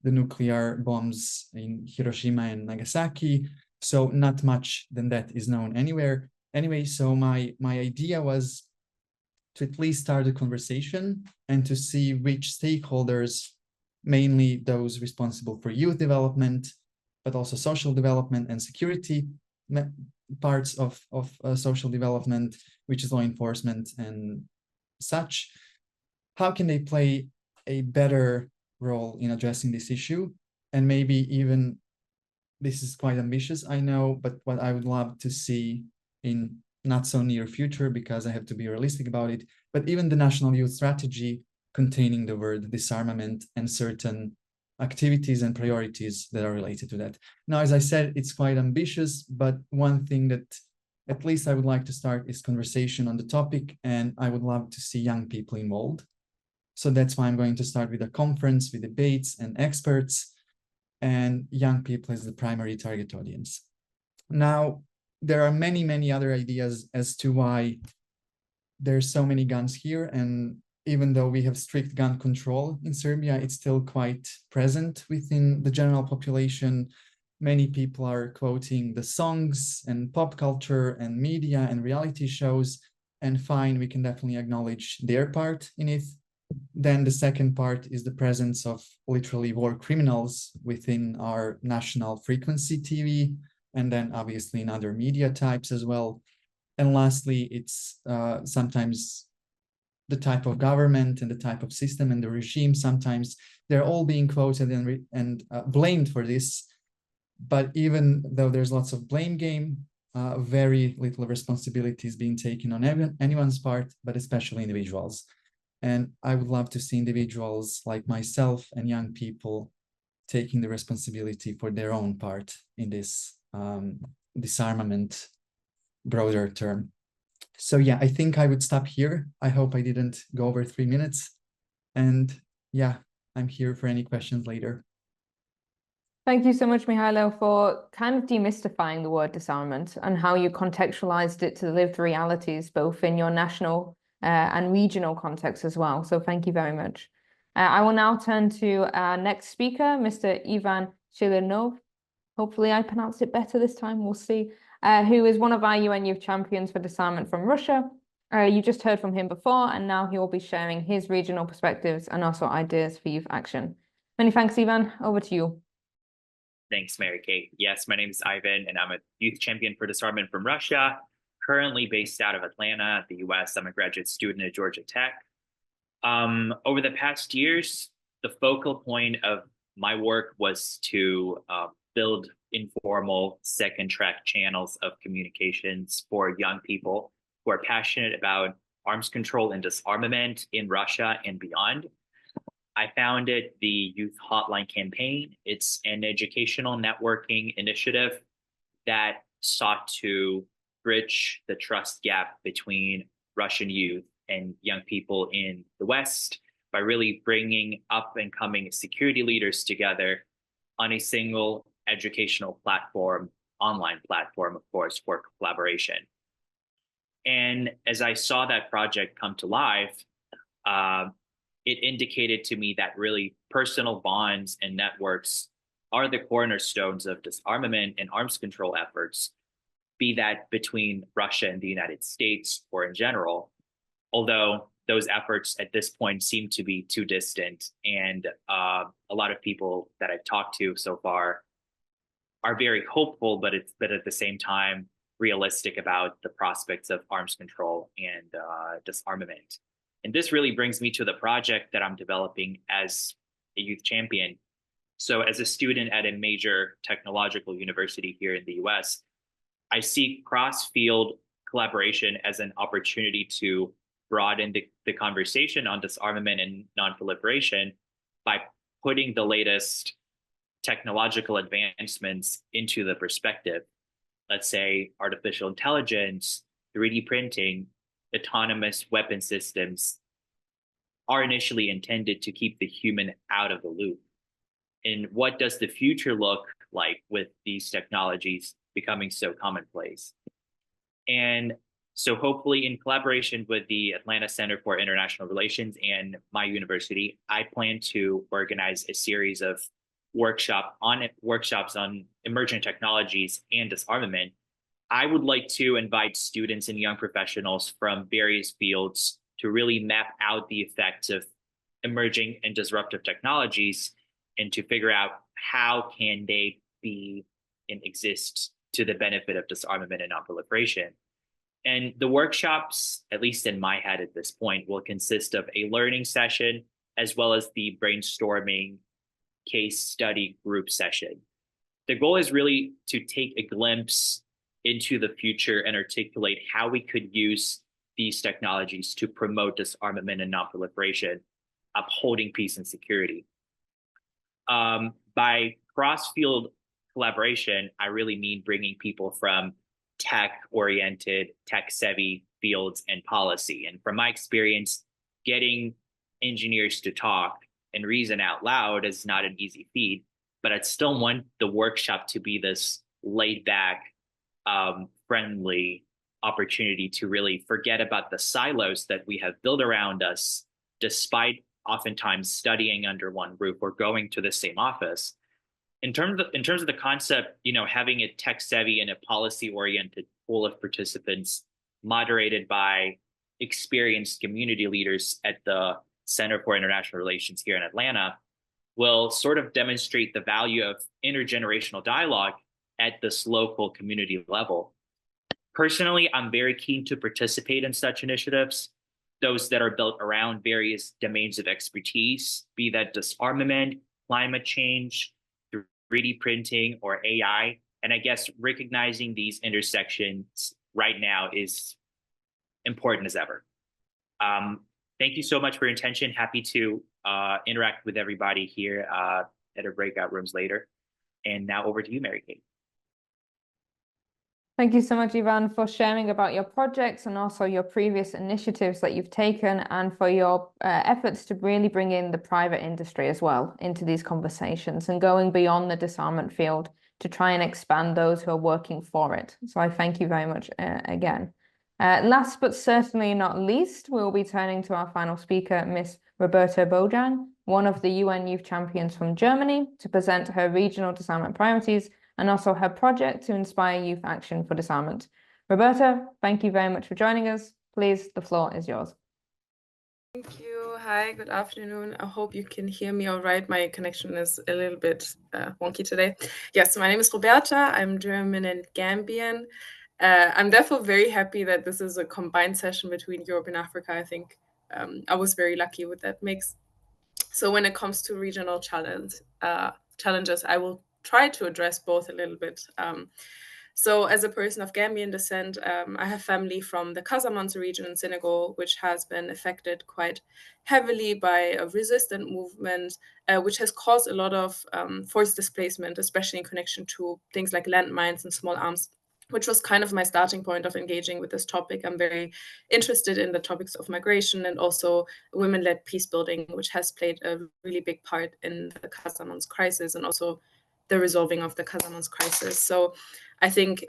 the nuclear bombs in Hiroshima and Nagasaki. So not much than that is known anywhere. Anyway, so my idea was to at least start a conversation and to see which stakeholders, mainly those responsible for youth development, but also social development and security parts of social development, which is law enforcement and such, how can they play a better role in addressing this issue? And maybe even, this is quite ambitious, I know, but what I would love to see in not so near future, because I have to be realistic about it, but even the National Youth Strategy containing the word disarmament and certain activities and priorities that are related to that. Now, as I said, it's quite ambitious, but one thing that at least I would like to start is conversation on the topic, and I would love to see young people involved. So that's why I'm going to start with a conference with debates and experts, and young people as the primary target audience. Now, there are many, many other ideas as to why there's so many guns here. And even though we have strict gun control in Serbia, it's still quite present within the general population. Many people are quoting the songs and pop culture and media and reality shows, and fine, we can definitely acknowledge their part in it. Then the second part is the presence of literally war criminals within our national frequency TV, and then obviously in other media types as well. And lastly, it's sometimes the type of government and the type of system and the regime. Sometimes they're all being quoted and blamed for this. But even though there's lots of blame game, very little responsibility is being taken on anyone's part, but especially individuals. And I would love to see individuals like myself and young people taking the responsibility for their own part in this disarmament broader term. So yeah, I think I would stop here. I hope I didn't go over 3 minutes. And yeah, I'm here for any questions later. Thank you so much, Mihailo, for kind of demystifying the word disarmament and how you contextualized it to the lived realities, both in your national and regional context as well. So thank you very much. I will now turn to our next speaker, Mr. Ivan Shilinov. Hopefully I pronounced it better this time, we'll see. Who is one of our UN Youth Champions for Disarmament from Russia. You just heard from him before, and now he will be sharing his regional perspectives and also ideas for youth action. Many thanks, Ivan. Over to you. Thanks, Mary-Kate. Yes, my name is Ivan, and I'm a youth champion for disarmament from Russia, currently based out of Atlanta, the US. I'm a graduate student at Georgia Tech. Over the past years, the focal point of my work was to build informal second track channels of communications for young people who are passionate about arms control and disarmament in Russia and beyond. I founded the Youth Hotline Campaign. It's an educational networking initiative that sought to bridge the trust gap between Russian youth and young people in the West by really bringing up and coming security leaders together on a single educational platform, online platform, of course, for collaboration. And as I saw that project come to life, it indicated to me that really personal bonds and networks are the cornerstones of disarmament and arms control efforts, be that between Russia and the United States or in general, although those efforts at this point seem to be too distant. And a lot of people that I've talked to so far are very hopeful, but at the same time, realistic about the prospects of arms control and disarmament. And this really brings me to the project that I'm developing as a youth champion. So as a student at a major technological university here in the US, I see cross-field collaboration as an opportunity to broaden the conversation on disarmament and non-proliferation by putting the latest technological advancements into the perspective. Let's say artificial intelligence, 3D printing, autonomous weapon systems are initially intended to keep the human out of the loop. And what does the future look like with these technologies becoming so commonplace? And so hopefully in collaboration with the Atlanta Center for International Relations and my university, I plan to organize a series of workshops on emerging technologies and disarmament. I would like to invite students and young professionals from various fields to really map out the effects of emerging and disruptive technologies and to figure out how can they be and exist to the benefit of disarmament and nonproliferation. And the workshops, at least in my head at this point, will consist of a learning session as well as the brainstorming case study group session. The goal is really to take a glimpse into the future and articulate how we could use these technologies to promote disarmament and nonproliferation, upholding peace and security. By cross-field collaboration, I really mean bringing people from tech-oriented, tech-savvy fields and policy. And from my experience, getting engineers to talk and reason out loud is not an easy feat, but I'd still want the workshop to be this laid-back, friendly opportunity to really forget about the silos that we have built around us, despite oftentimes studying under one roof or going to the same office. In terms of the concept, having a tech-savvy and a policy-oriented pool of participants moderated by experienced community leaders at the Center for International Relations here in Atlanta will sort of demonstrate the value of intergenerational dialogue at this local community level. Personally, I'm very keen to participate in such initiatives, those that are built around various domains of expertise, be that disarmament, climate change, 3D printing, or AI. And I guess recognizing these intersections right now is important as ever. Thank you so much for your attention. Happy to interact with everybody here at our breakout rooms later. And now over to you, Mary Kate. Thank you so much, Ivan, for sharing about your projects and also your previous initiatives that you've taken, and for your efforts to really bring in the private industry as well into these conversations and going beyond the disarmament field to try and expand those who are working for it. So I thank you very much again. Last but certainly not least, we'll be turning to our final speaker, Ms. Roberta Bojang, one of the UN Youth Champions from Germany, to present her regional disarmament priorities and also her project to inspire youth action for disarmament. Roberta, thank you very much for joining us. Please, the floor is yours. Thank you. Hi, good afternoon. I hope you can hear me all right. My connection is a little bit wonky today. Yes, my name is Roberta. I'm German and Gambian. I'm therefore very happy that this is a combined session between Europe and Africa. I think I was very lucky with that mix. So when it comes to regional challenges, I will try to address both a little bit. So as a person of Gambian descent, I have family from the Casamance region in Senegal, which has been affected quite heavily by a resistant movement, which has caused a lot of forced displacement, especially in connection to things like landmines and small arms, which was kind of my starting point of engaging with this topic. I'm very interested in the topics of migration and also women-led peace building, which has played a really big part in the Casamance crisis and also the resolving of the Casamance crisis. So I think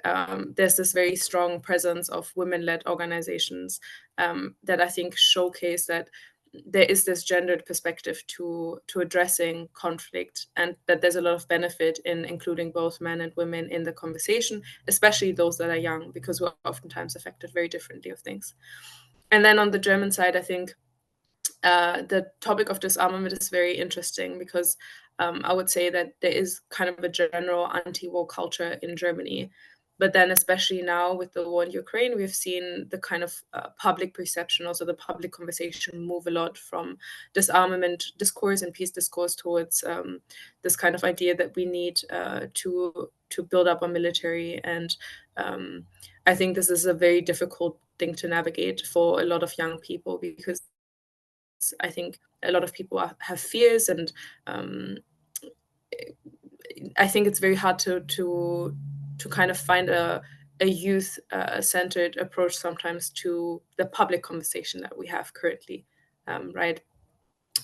there's this very strong presence of women-led organizations that I think showcase that there is this gendered perspective to addressing conflict, and that there's a lot of benefit in including both men and women in the conversation, especially those that are young, because we're oftentimes affected very differently of things. And then on the German side, I think the topic of disarmament is very interesting because I would say that there is kind of a general anti-war culture in Germany, But then, especially now with the war in Ukraine, we've seen the kind of public perception, also the public conversation, move a lot from disarmament discourse and peace discourse towards this kind of idea that we need to build up our military. And I think this is a very difficult thing to navigate for a lot of young people, because I think a lot of people have fears, and I think it's very hard to kind of find a youth centered approach sometimes to the public conversation that we have currently, right?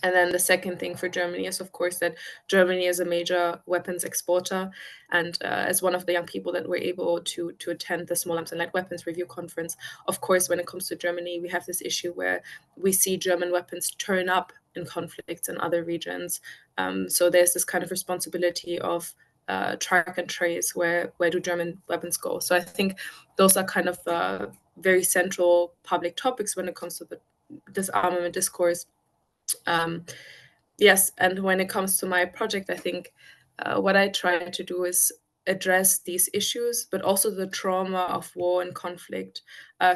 And then the second thing for Germany is, of course, that Germany is a major weapons exporter. And as one of the young people that were able to attend the Small Arms and Light Weapons Review Conference, of course, when it comes to Germany, we have this issue where we see German weapons turn up in conflicts in other regions. So there's this kind of responsibility of track and trace, where do German weapons go? So I think those are kind of very central public topics when it comes to the disarmament discourse. Yes, and when it comes to my project, I think what I try to do is address these issues, but also the trauma of war and conflict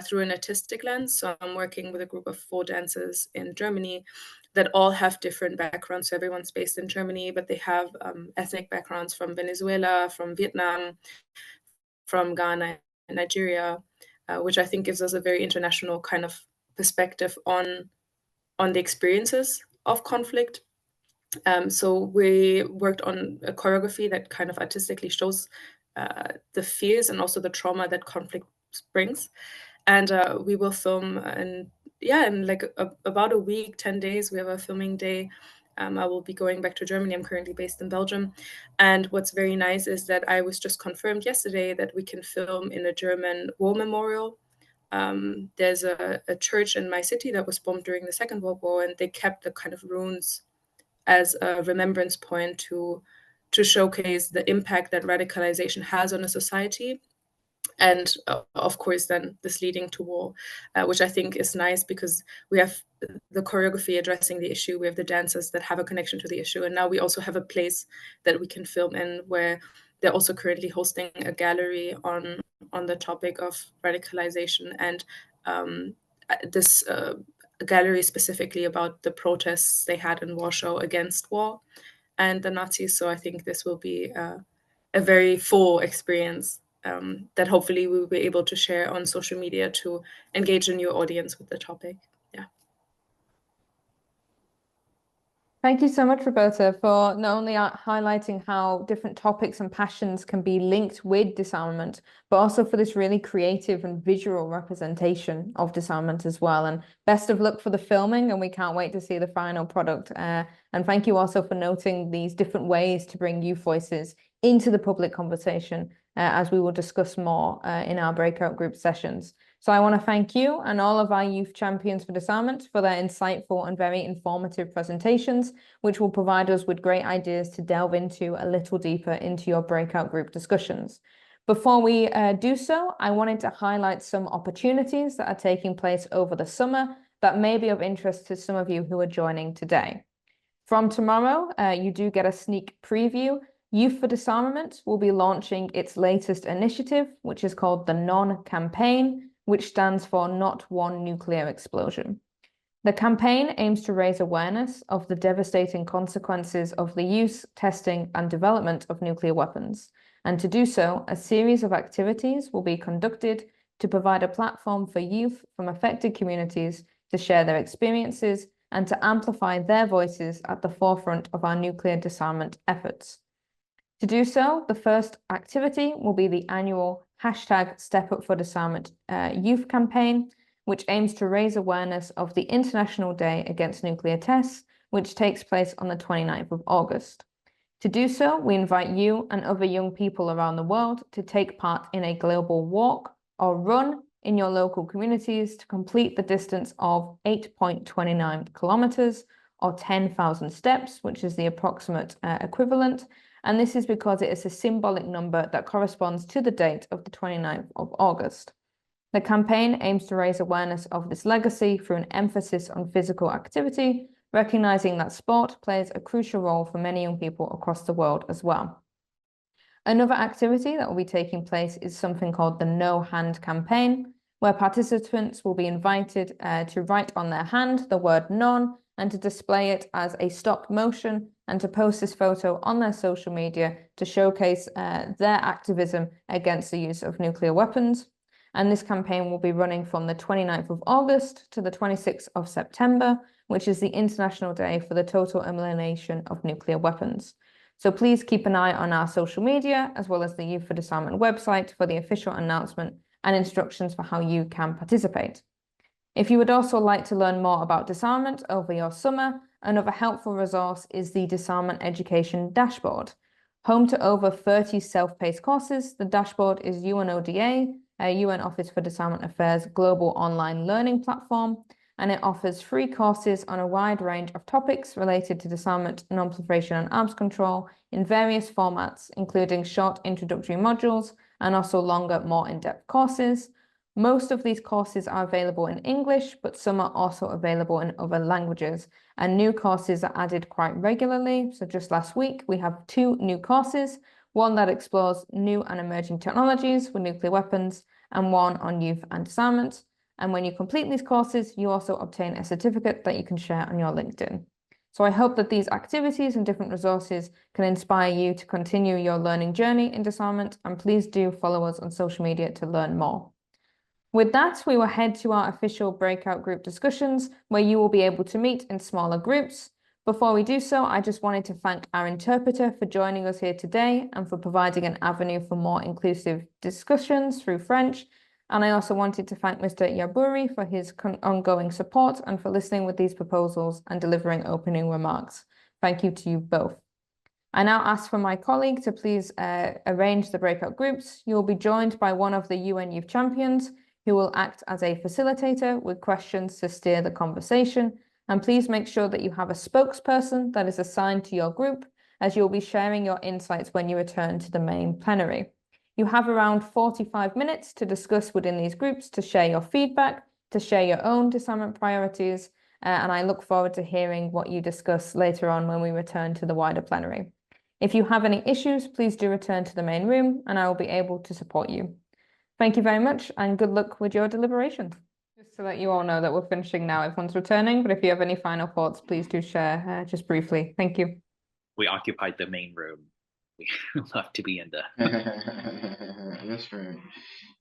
through an artistic lens. So I'm working with a group of 4 dancers in Germany that all have different backgrounds. So everyone's based in Germany, but they have ethnic backgrounds from Venezuela, from Vietnam, from Ghana and Nigeria, which I think gives us a very international kind of perspective on the experiences of conflict. So we worked on a choreography that kind of artistically shows the fears and also the trauma that conflict brings. And we will film in like about a week, 10 days. We have a filming day. I will be going back to Germany. I'm currently based in Belgium. And what's very nice is that I was just confirmed yesterday that we can film in a German war memorial. There's a church in my city that was bombed during the Second World War, and they kept the kind of ruins as a remembrance point to showcase the impact that radicalization has on a society. And of course, then this leading to war, which I think is nice, because we have the choreography addressing the issue. We have the dancers that have a connection to the issue. And now we also have a place that we can film in, where they're also currently hosting a gallery on the topic of radicalization. And this gallery specifically about the protests they had in Warsaw against war and the Nazis. So I think this will be a very full experience that hopefully we will be able to share on social media to engage a new audience with the topic. Yeah. Thank you so much, Roberta, for not only highlighting how different topics and passions can be linked with disarmament, but also for this really creative and visual representation of disarmament as well. And best of luck for the filming, and we can't wait to see the final product. And thank you also for noting these different ways to bring youth voices into the public conversation, as we will discuss more in our breakout group sessions. So I want to thank you and all of our youth champions for disarmament for their insightful and very informative presentations, which will provide us with great ideas to delve into a little deeper into your breakout group discussions. Before we do so, I wanted to highlight some opportunities that are taking place over the summer that may be of interest to some of you who are joining today. From tomorrow, you do get a sneak preview. Youth for Disarmament will be launching its latest initiative, which is called the NON campaign, which stands for Not One Nuclear Explosion. The campaign aims to raise awareness of the devastating consequences of the use, testing, and development of nuclear weapons. And to do so, a series of activities will be conducted to provide a platform for youth from affected communities to share their experiences and to amplify their voices at the forefront of our nuclear disarmament efforts. To do so, the first activity will be the annual #StepUpForDisarmament youth campaign, which aims to raise awareness of the International Day Against Nuclear Tests, which takes place on the 29th of August. To do so, we invite you and other young people around the world to take part in a global walk or run in your local communities to complete the distance of 8.29 kilometers or 10,000 steps, which is the approximate equivalent. And this is because it is a symbolic number that corresponds to the date of the 29th of August. The campaign aims to raise awareness of this legacy through an emphasis on physical activity, recognizing that sport plays a crucial role for many young people across the world as well. Another activity that will be taking place is something called the No Hand campaign, where participants will be invited to write on their hand the word none and to display it as a stop motion and to post this photo on their social media to showcase their activism against the use of nuclear weapons. And this campaign will be running from the 29th of August to the 26th of September, which is the International Day for the Total Elimination of Nuclear Weapons. So please keep an eye on our social media, as well as the Youth for Disarmament website for the official announcement and instructions for how you can participate. If you would also like to learn more about disarmament over your summer, another helpful resource is the Disarmament Education Dashboard. Home to over 30 self-paced courses, the dashboard is UNODA, a UN Office for Disarmament Affairs global online learning platform, and it offers free courses on a wide range of topics related to disarmament, non-proliferation, and arms control in various formats, including short introductory modules and also longer, more in-depth courses. Most of these courses are available in English, but some are also available in other languages, and new courses are added quite regularly. So just last week, we have 2 new courses, one that explores new and emerging technologies with nuclear weapons, and one on youth and disarmament. And when you complete these courses, you also obtain a certificate that you can share on your LinkedIn. So I hope that these activities and different resources can inspire you to continue your learning journey in disarmament, and please do follow us on social media to learn more. With that, we will head to our official breakout group discussions, where you will be able to meet in smaller groups. Before we do so, I just wanted to thank our interpreter for joining us here today and for providing an avenue for more inclusive discussions through French. And I also wanted to thank Mr. Yaburi for his ongoing support and for listening with these proposals and delivering opening remarks. Thank you to you both. I now ask for my colleague to please arrange the breakout groups. You will be joined by one of the UN Youth Champions, who will act as a facilitator with questions to steer the conversation. And please make sure that you have a spokesperson that is assigned to your group, as you'll be sharing your insights when you return to the main plenary. You have around 45 minutes to discuss within these groups, to share your feedback, to share your own disarmament priorities, and I look forward to hearing what you discuss later on when we return to the wider plenary. If you have any issues, please do return to the main room and I will be able to support you. Thank you very much and good luck with your deliberations. Just to let you all know that we're finishing now, everyone's returning, but if you have any final thoughts, please do share just briefly. Thank you. We occupied the main room. We love to be in the... That's right.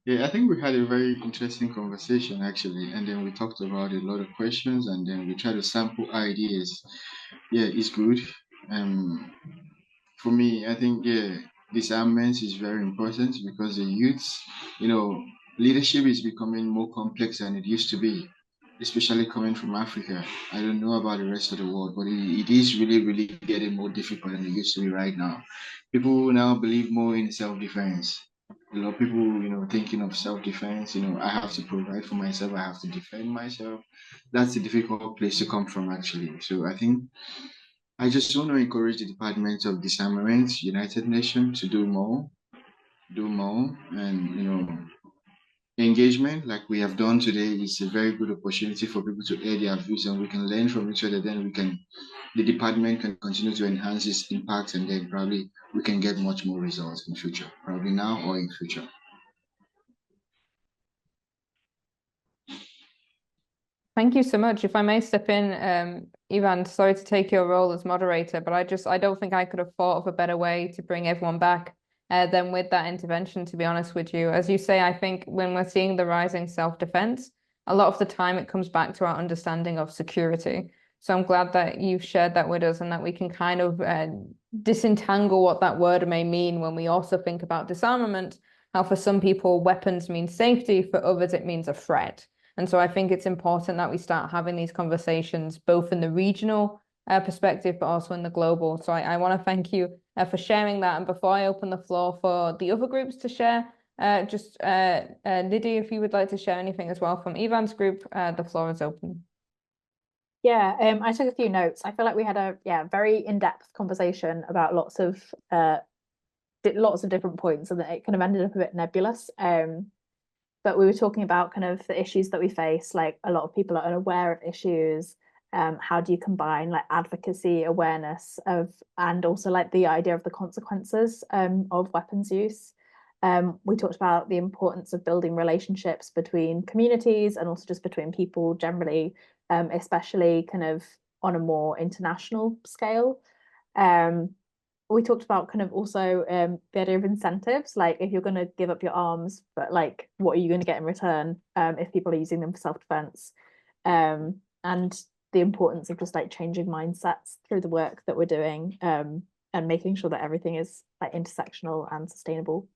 Yeah, I think we had a very interesting conversation actually, and then we talked about a lot of questions, and then we tried to sample ideas. Yeah, it's good. For me, I think disarmament is very important because the youths, leadership is becoming more complex than it used to be, especially coming from Africa. I don't know about the rest of the world, but it is really, really getting more difficult than it used to be right now. People now believe more in self-defense. A lot of people, thinking of self-defense, I have to provide for myself, I have to defend myself. That's a difficult place to come from, actually. So I think I just want to encourage the Department of Disarmament, United Nations, to do more, and engagement like we have done today is a very good opportunity for people to air their views, and we can learn from each other. Then the department can continue to enhance its impact, and then probably we can get much more results in future, probably now or in future. Thank you so much. If I may step in, Ivan, sorry to take your role as moderator, but I don't think I could have thought of a better way to bring everyone back than with that intervention, to be honest with you. As you say, I think when we're seeing the rising self-defense, a lot of the time it comes back to our understanding of security. So I'm glad that you've shared that with us and that we can kind of disentangle what that word may mean when we also think about disarmament, how for some people weapons mean safety, for others it means a threat. And so I think it's important that we start having these conversations, both in the regional perspective, but also in the global. So I want to thank you for sharing that. And before I open the floor for the other groups to share, Liddy, if you would like to share anything as well from Ivan's group, the floor is open. Yeah, I took a few notes. I feel like we had a very in-depth conversation about lots of different points, and that it kind of ended up a bit nebulous. But we were talking about kind of the issues that we face, like a lot of people are unaware of issues. how do you combine like advocacy, awareness of, and also like the idea of the consequences of weapons use. We talked about the importance of building relationships between communities and also just between people generally, especially kind of on a more international scale. We talked about kind of also the idea of incentives, like if you're going to give up your arms, but like what are you going to get in return if people are using them for self-defense, and the importance of just like changing mindsets through the work that we're doing, and making sure that everything is like intersectional and sustainable.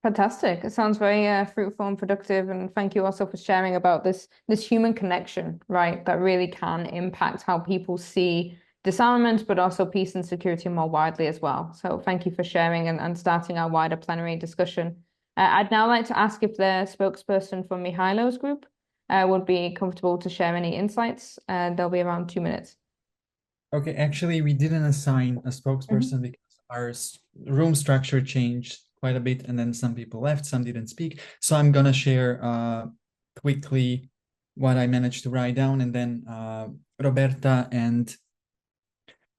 Fantastic. It sounds very fruitful and productive. And thank you also for sharing about this human connection, right? That really can impact how people see disarmament, but also peace and security more widely as well. So thank you for sharing and starting our wider plenary discussion. I'd now like to ask if the spokesperson from Mihailo's group would be comfortable to share any insights. There'll be around 2 minutes. Okay, actually, we didn't assign a spokesperson because our room structure changed quite a bit, and then some people left, some didn't speak. So I'm gonna share quickly what I managed to write down, and then Roberta and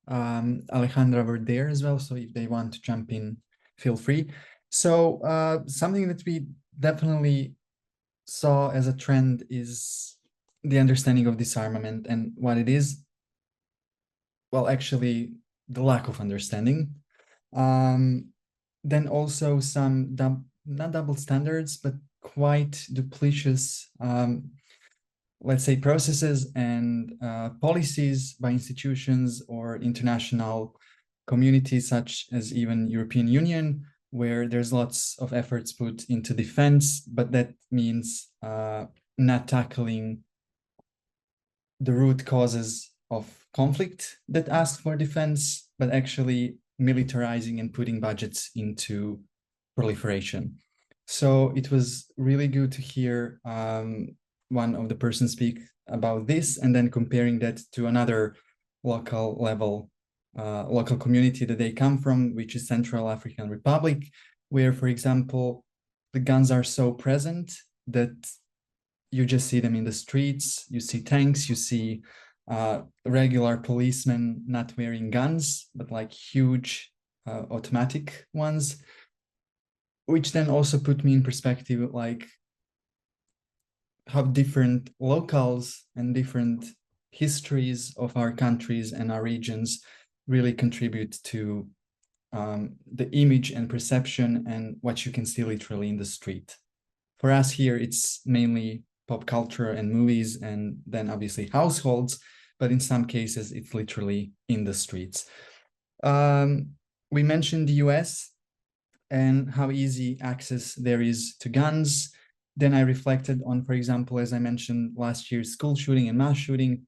Alejandra were there as well, so if they want to jump in, feel free. So something that we definitely saw as a trend is the understanding of disarmament and what it is. Well, actually, the lack of understanding. Then also some, not double standards, but quite duplicitous, let's say, processes and policies by institutions or international communities, such as even European Union, where there's lots of efforts put into defense, but that means not tackling the root causes of conflict that ask for defense, but actually militarizing and putting budgets into proliferation. So it was really good to hear one of the persons speak about this, and then comparing that to another local level, local community that they come from, which is Central African Republic, where, for example, the guns are so present that you just see them in the streets, you see tanks, you see regular policemen not wearing guns, but like huge automatic ones, which then also put me in perspective, like how different locals and different histories of our countries and our regions really contribute to the image and perception and what you can see literally in the street. For us here, it's mainly pop culture and movies, and then obviously households, but in some cases, it's literally in the streets. We mentioned the US and how easy access there is to guns. Then I reflected on, for example, as I mentioned, last year's school shooting and mass shooting.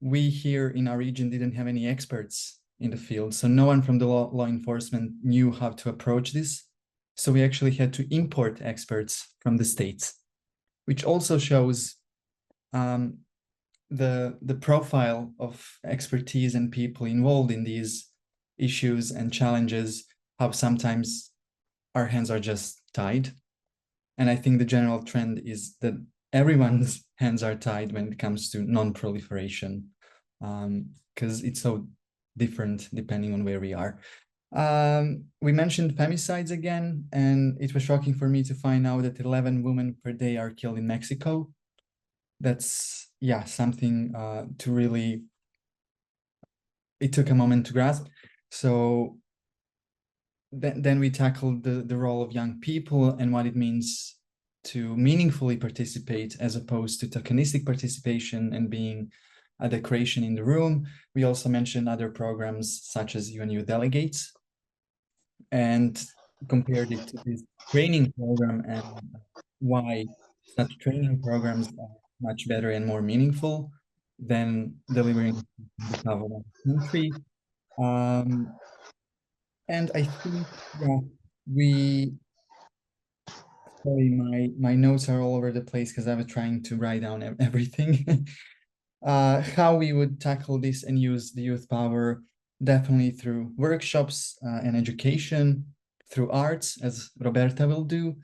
We here in our region didn't have any experts in the field, so no one from the law enforcement knew how to approach this. So we actually had to import experts from the States, which also shows the profile of expertise and people involved in these issues and challenges, how sometimes our hands are just tied. And I think the general trend is that everyone's hands are tied when it comes to non-proliferation, because it's so different depending on where we are. We mentioned femicides again, and it was shocking for me to find out that 11 women per day are killed in Mexico. That's, yeah, something to really, it took a moment to grasp. So then we tackled the role of young people and what it means to meaningfully participate as opposed to tokenistic participation and being a decoration in the room. We also mentioned other programs such as UN Youth Delegates and compared it to this training program and why such training programs are much better and more meaningful than delivering the cover of the country. And I think, yeah, sorry, my notes are all over the place because I was trying to write down everything. How we would tackle this and use the youth power, definitely through workshops and education, through arts, as Roberta will do,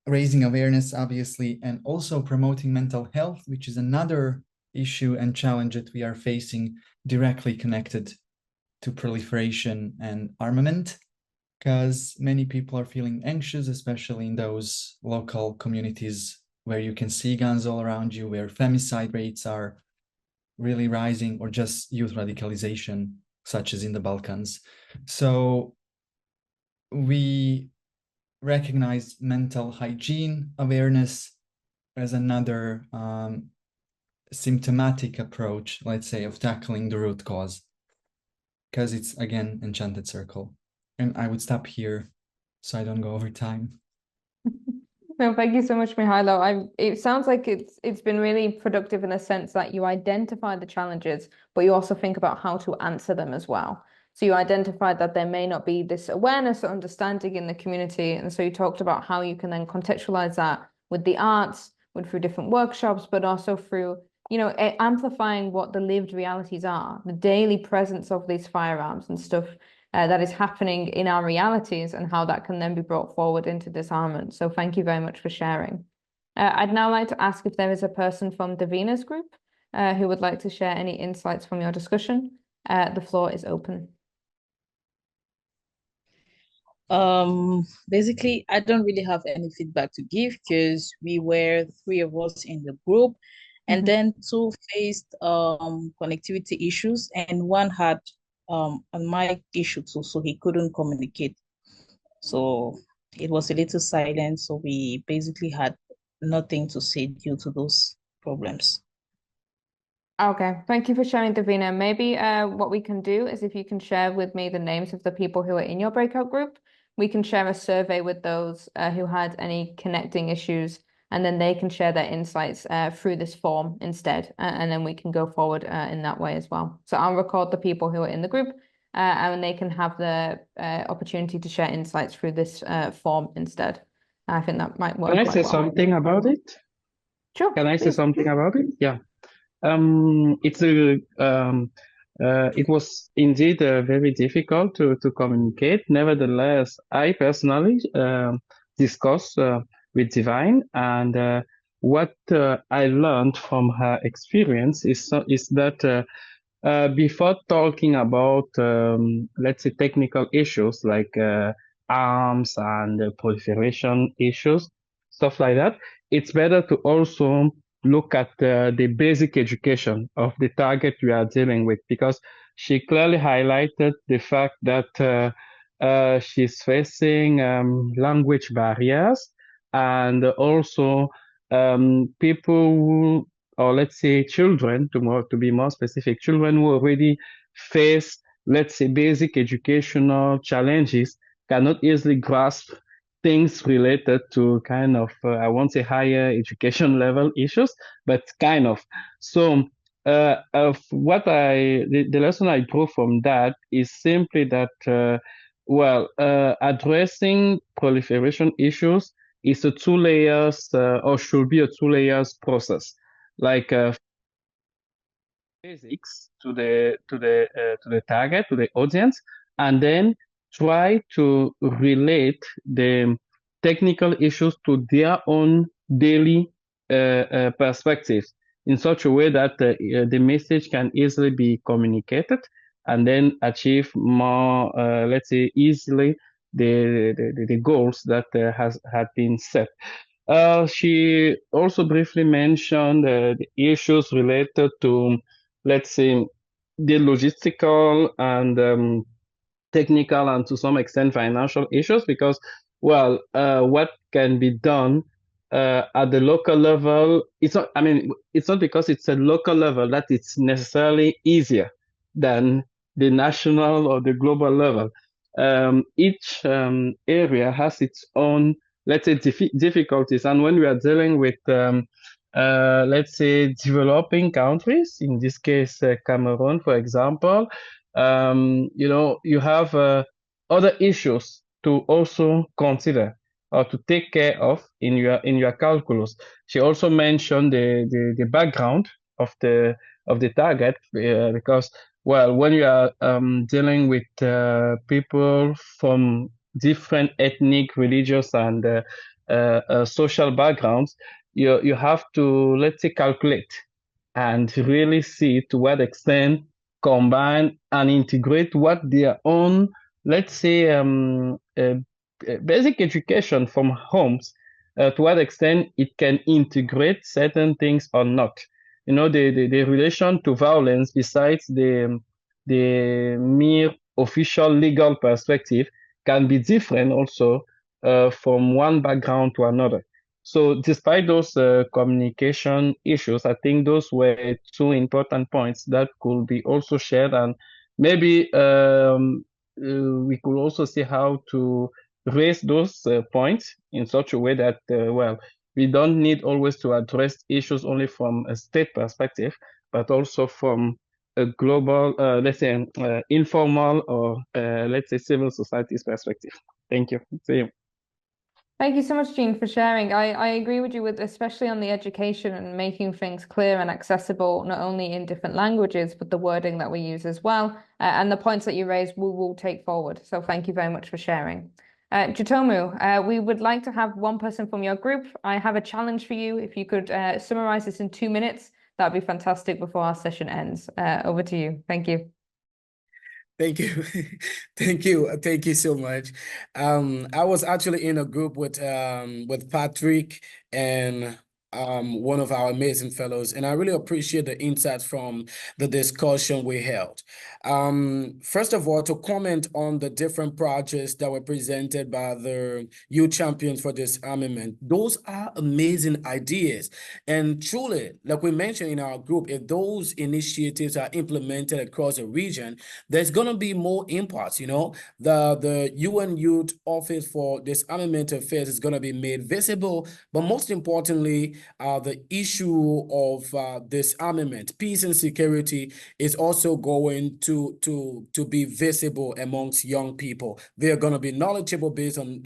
raising awareness, obviously, and also promoting mental health, which is another issue and challenge that we are facing directly connected to proliferation and armament, because many people are feeling anxious, especially in those local communities where you can see guns all around you, where femicide rates are really rising, or just youth radicalization, such as in the Balkans. So we recognize mental hygiene awareness as another symptomatic approach, let's say, of tackling the root cause, because it's, again, enchanted circle. And I would stop here so I don't go over time. No, thank you so much, Mihailo. It sounds like it's been really productive in a sense that you identify the challenges, but you also think about how to answer them as well. So you identified that there may not be this awareness or understanding in the community, and so you talked about how you can then contextualize that with the arts, through different workshops, but also through, amplifying what the lived realities are, the daily presence of these firearms and stuff that is happening in our realities, and how that can then be brought forward into disarmament. So thank you very much for sharing. I'd now like to ask if there is a person from Davina's group who would like to share any insights from your discussion. The floor is open. Basically, I don't really have any feedback to give because we were 3 of us in the group, and then 2 faced connectivity issues, and 1 had a mic issue too, so he couldn't communicate. So it was a little silent, so we basically had nothing to say due to those problems. Okay, thank you for sharing, Davina. Maybe what we can do is, if you can share with me the names of the people who are in your breakout group, we can share a survey with those who had any connecting issues, and then they can share their insights through this form instead, and then we can go forward in that way as well. So I'll record the people who are in the group, and they can have the opportunity to share insights through this form instead. I think that might work. Can I quite say well. something about it? Sure. Can I say Please. something about it? Yeah. It was indeed very difficult to communicate. Nevertheless, I personally discussed with Divine, and what I learned from her experience is that before talking about, let's say, technical issues like arms and proliferation issues, stuff like that, it's better to also look at the basic education of the target we are dealing with, because she clearly highlighted the fact that she's facing language barriers, and also people who, or let's say children, to be more specific, children who already face, let's say, basic educational challenges, cannot easily grasp things related to kind of, I won't say higher education level issues, but kind of. So of what the lesson I drew from that is simply that, addressing proliferation issues is a 2 layers or should be a 2 layers process, like basics to the target, to the audience, and then try to relate the technical issues to their own daily perspectives in such a way that the message can easily be communicated, and then achieve more, let's say, easily the goals that had been set. She also briefly mentioned the issues related to, let's say, the logistical and technical, and to some extent financial issues, because, what can be done at the local level, it's not because it's a local level that it's necessarily easier than the national or the global level. Each area has its own, let's say, difficulties, and when we are dealing with let's say, developing countries, in this case Cameroon, for example, you have other issues to also consider or to take care of in your calculus. She also mentioned the background of the target, because, when you are dealing with people from different ethnic, religious, and social backgrounds, you have to, let's say, calculate and really see to what extent combine and integrate what their own, let's say, basic education from homes, to what extent it can integrate certain things or not. You know, the relation to violence, besides the mere official legal perspective, can be different also from one background to another. So despite those communication issues, I think those were two important points that could be also shared, and maybe we could also see how to raise those points in such a way that, well, we don't need always to address issues only from a state perspective, but also from a global, let's say, informal or let's say civil society's perspective. Thank you. See you. Thank you so much, Jean, for sharing. I agree with you with especially on the education and making things clear and accessible, not only in different languages, but the wording that we use as well. And the points that you raised, we will take forward. So thank you very much for sharing. Jotomu, we would like to have one person from your group. I have a challenge for you. If you could summarize this in 2 minutes, that'd be fantastic before our session ends. Over to you. Thank you. Thank you. Thank you. Thank you so much. I was actually in a group with Patrick and one of our amazing fellows, and I really appreciate the insights from the discussion we held. First of all, to comment on the different projects that were presented by the youth champions for disarmament, those are amazing ideas. And truly, like we mentioned in our group, if those initiatives are implemented across the region, there's going to be more impacts. You know, the UN Youth Office for Disarmament Affairs is going to be made visible, but most importantly, the issue of disarmament, peace and security is also going to be visible amongst young people. They're going to be knowledgeable based on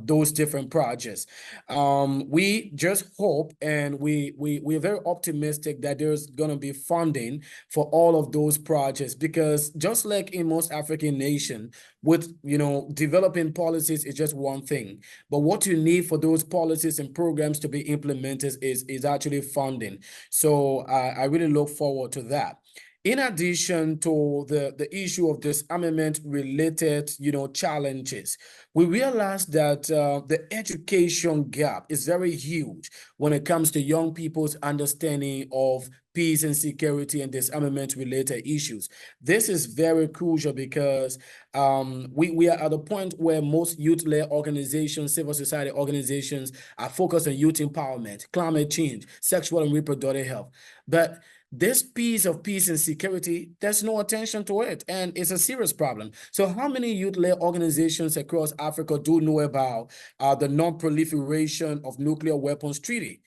those different projects. We just hope, and we're very optimistic that there's going to be funding for all of those projects, because just like in most African nations, with, you know, developing policies is just one thing, but what you need for those policies and programs to be implemented is actually funding. So I really look forward to that. In addition to the issue of disarmament related, you know, challenges, we realize that the education gap is very huge when it comes to young people's understanding of peace and security and disarmament related issues. This is very crucial because we are at a point where most youth-led organizations, civil society organizations, are focused on youth empowerment, climate change, sexual and reproductive health. But this piece of peace and security, there's no attention to it, and it's a serious problem. So how many youth-led organizations across Africa do know about the non-proliferation of nuclear weapons treaty?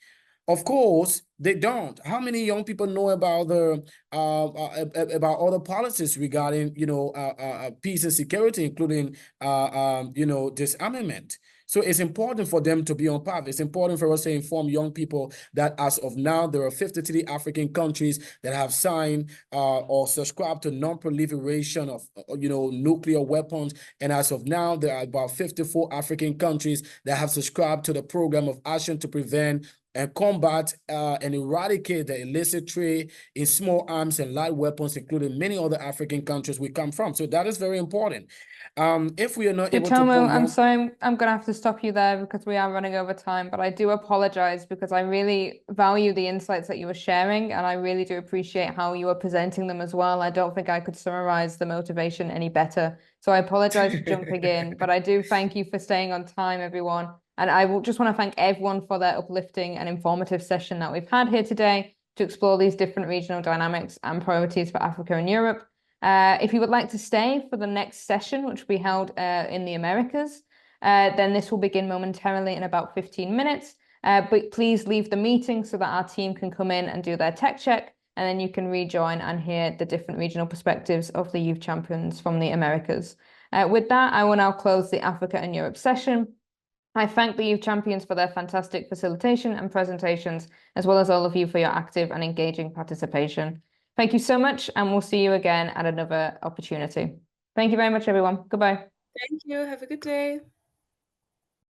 Of course, they don't. How many young people know about the about other policies regarding, you know, peace and security, including you know, disarmament? So it's important for them to be on path. It's important for us to inform young people that as of now, there are 53 African countries that have signed or subscribed to non-proliferation of, you know, nuclear weapons. And as of now, there are about 54 African countries that have subscribed to the program of action to prevent and combat and eradicate the illicit trade in small arms and light weapons, including many other African countries we come from. So that is very important. If we are not able to Jotomo, I'm sorry, I'm going to have to stop you there because we are running over time, but I do apologize because I really value the insights that you were sharing, and I really do appreciate how you were presenting them as well. I don't think I could summarize the motivation any better. So I apologize for jumping in, but I do thank you for staying on time, everyone. And I will just want to thank everyone for their uplifting and informative session that we've had here today to explore these different regional dynamics and priorities for Africa and Europe. If you would like to stay for the next session, which will be held in the Americas, then this will begin momentarily in about 15 minutes. But please leave the meeting so that our team can come in and do their tech check, and then you can rejoin and hear the different regional perspectives of the youth champions from the Americas. With that, I will now close the Africa and Europe session. I thank the youth champions for their fantastic facilitation and presentations, as well as all of you for your active and engaging participation. Thank you so much, and we'll see you again at another opportunity. Thank you very much, everyone. Goodbye. Thank you. Have a good day.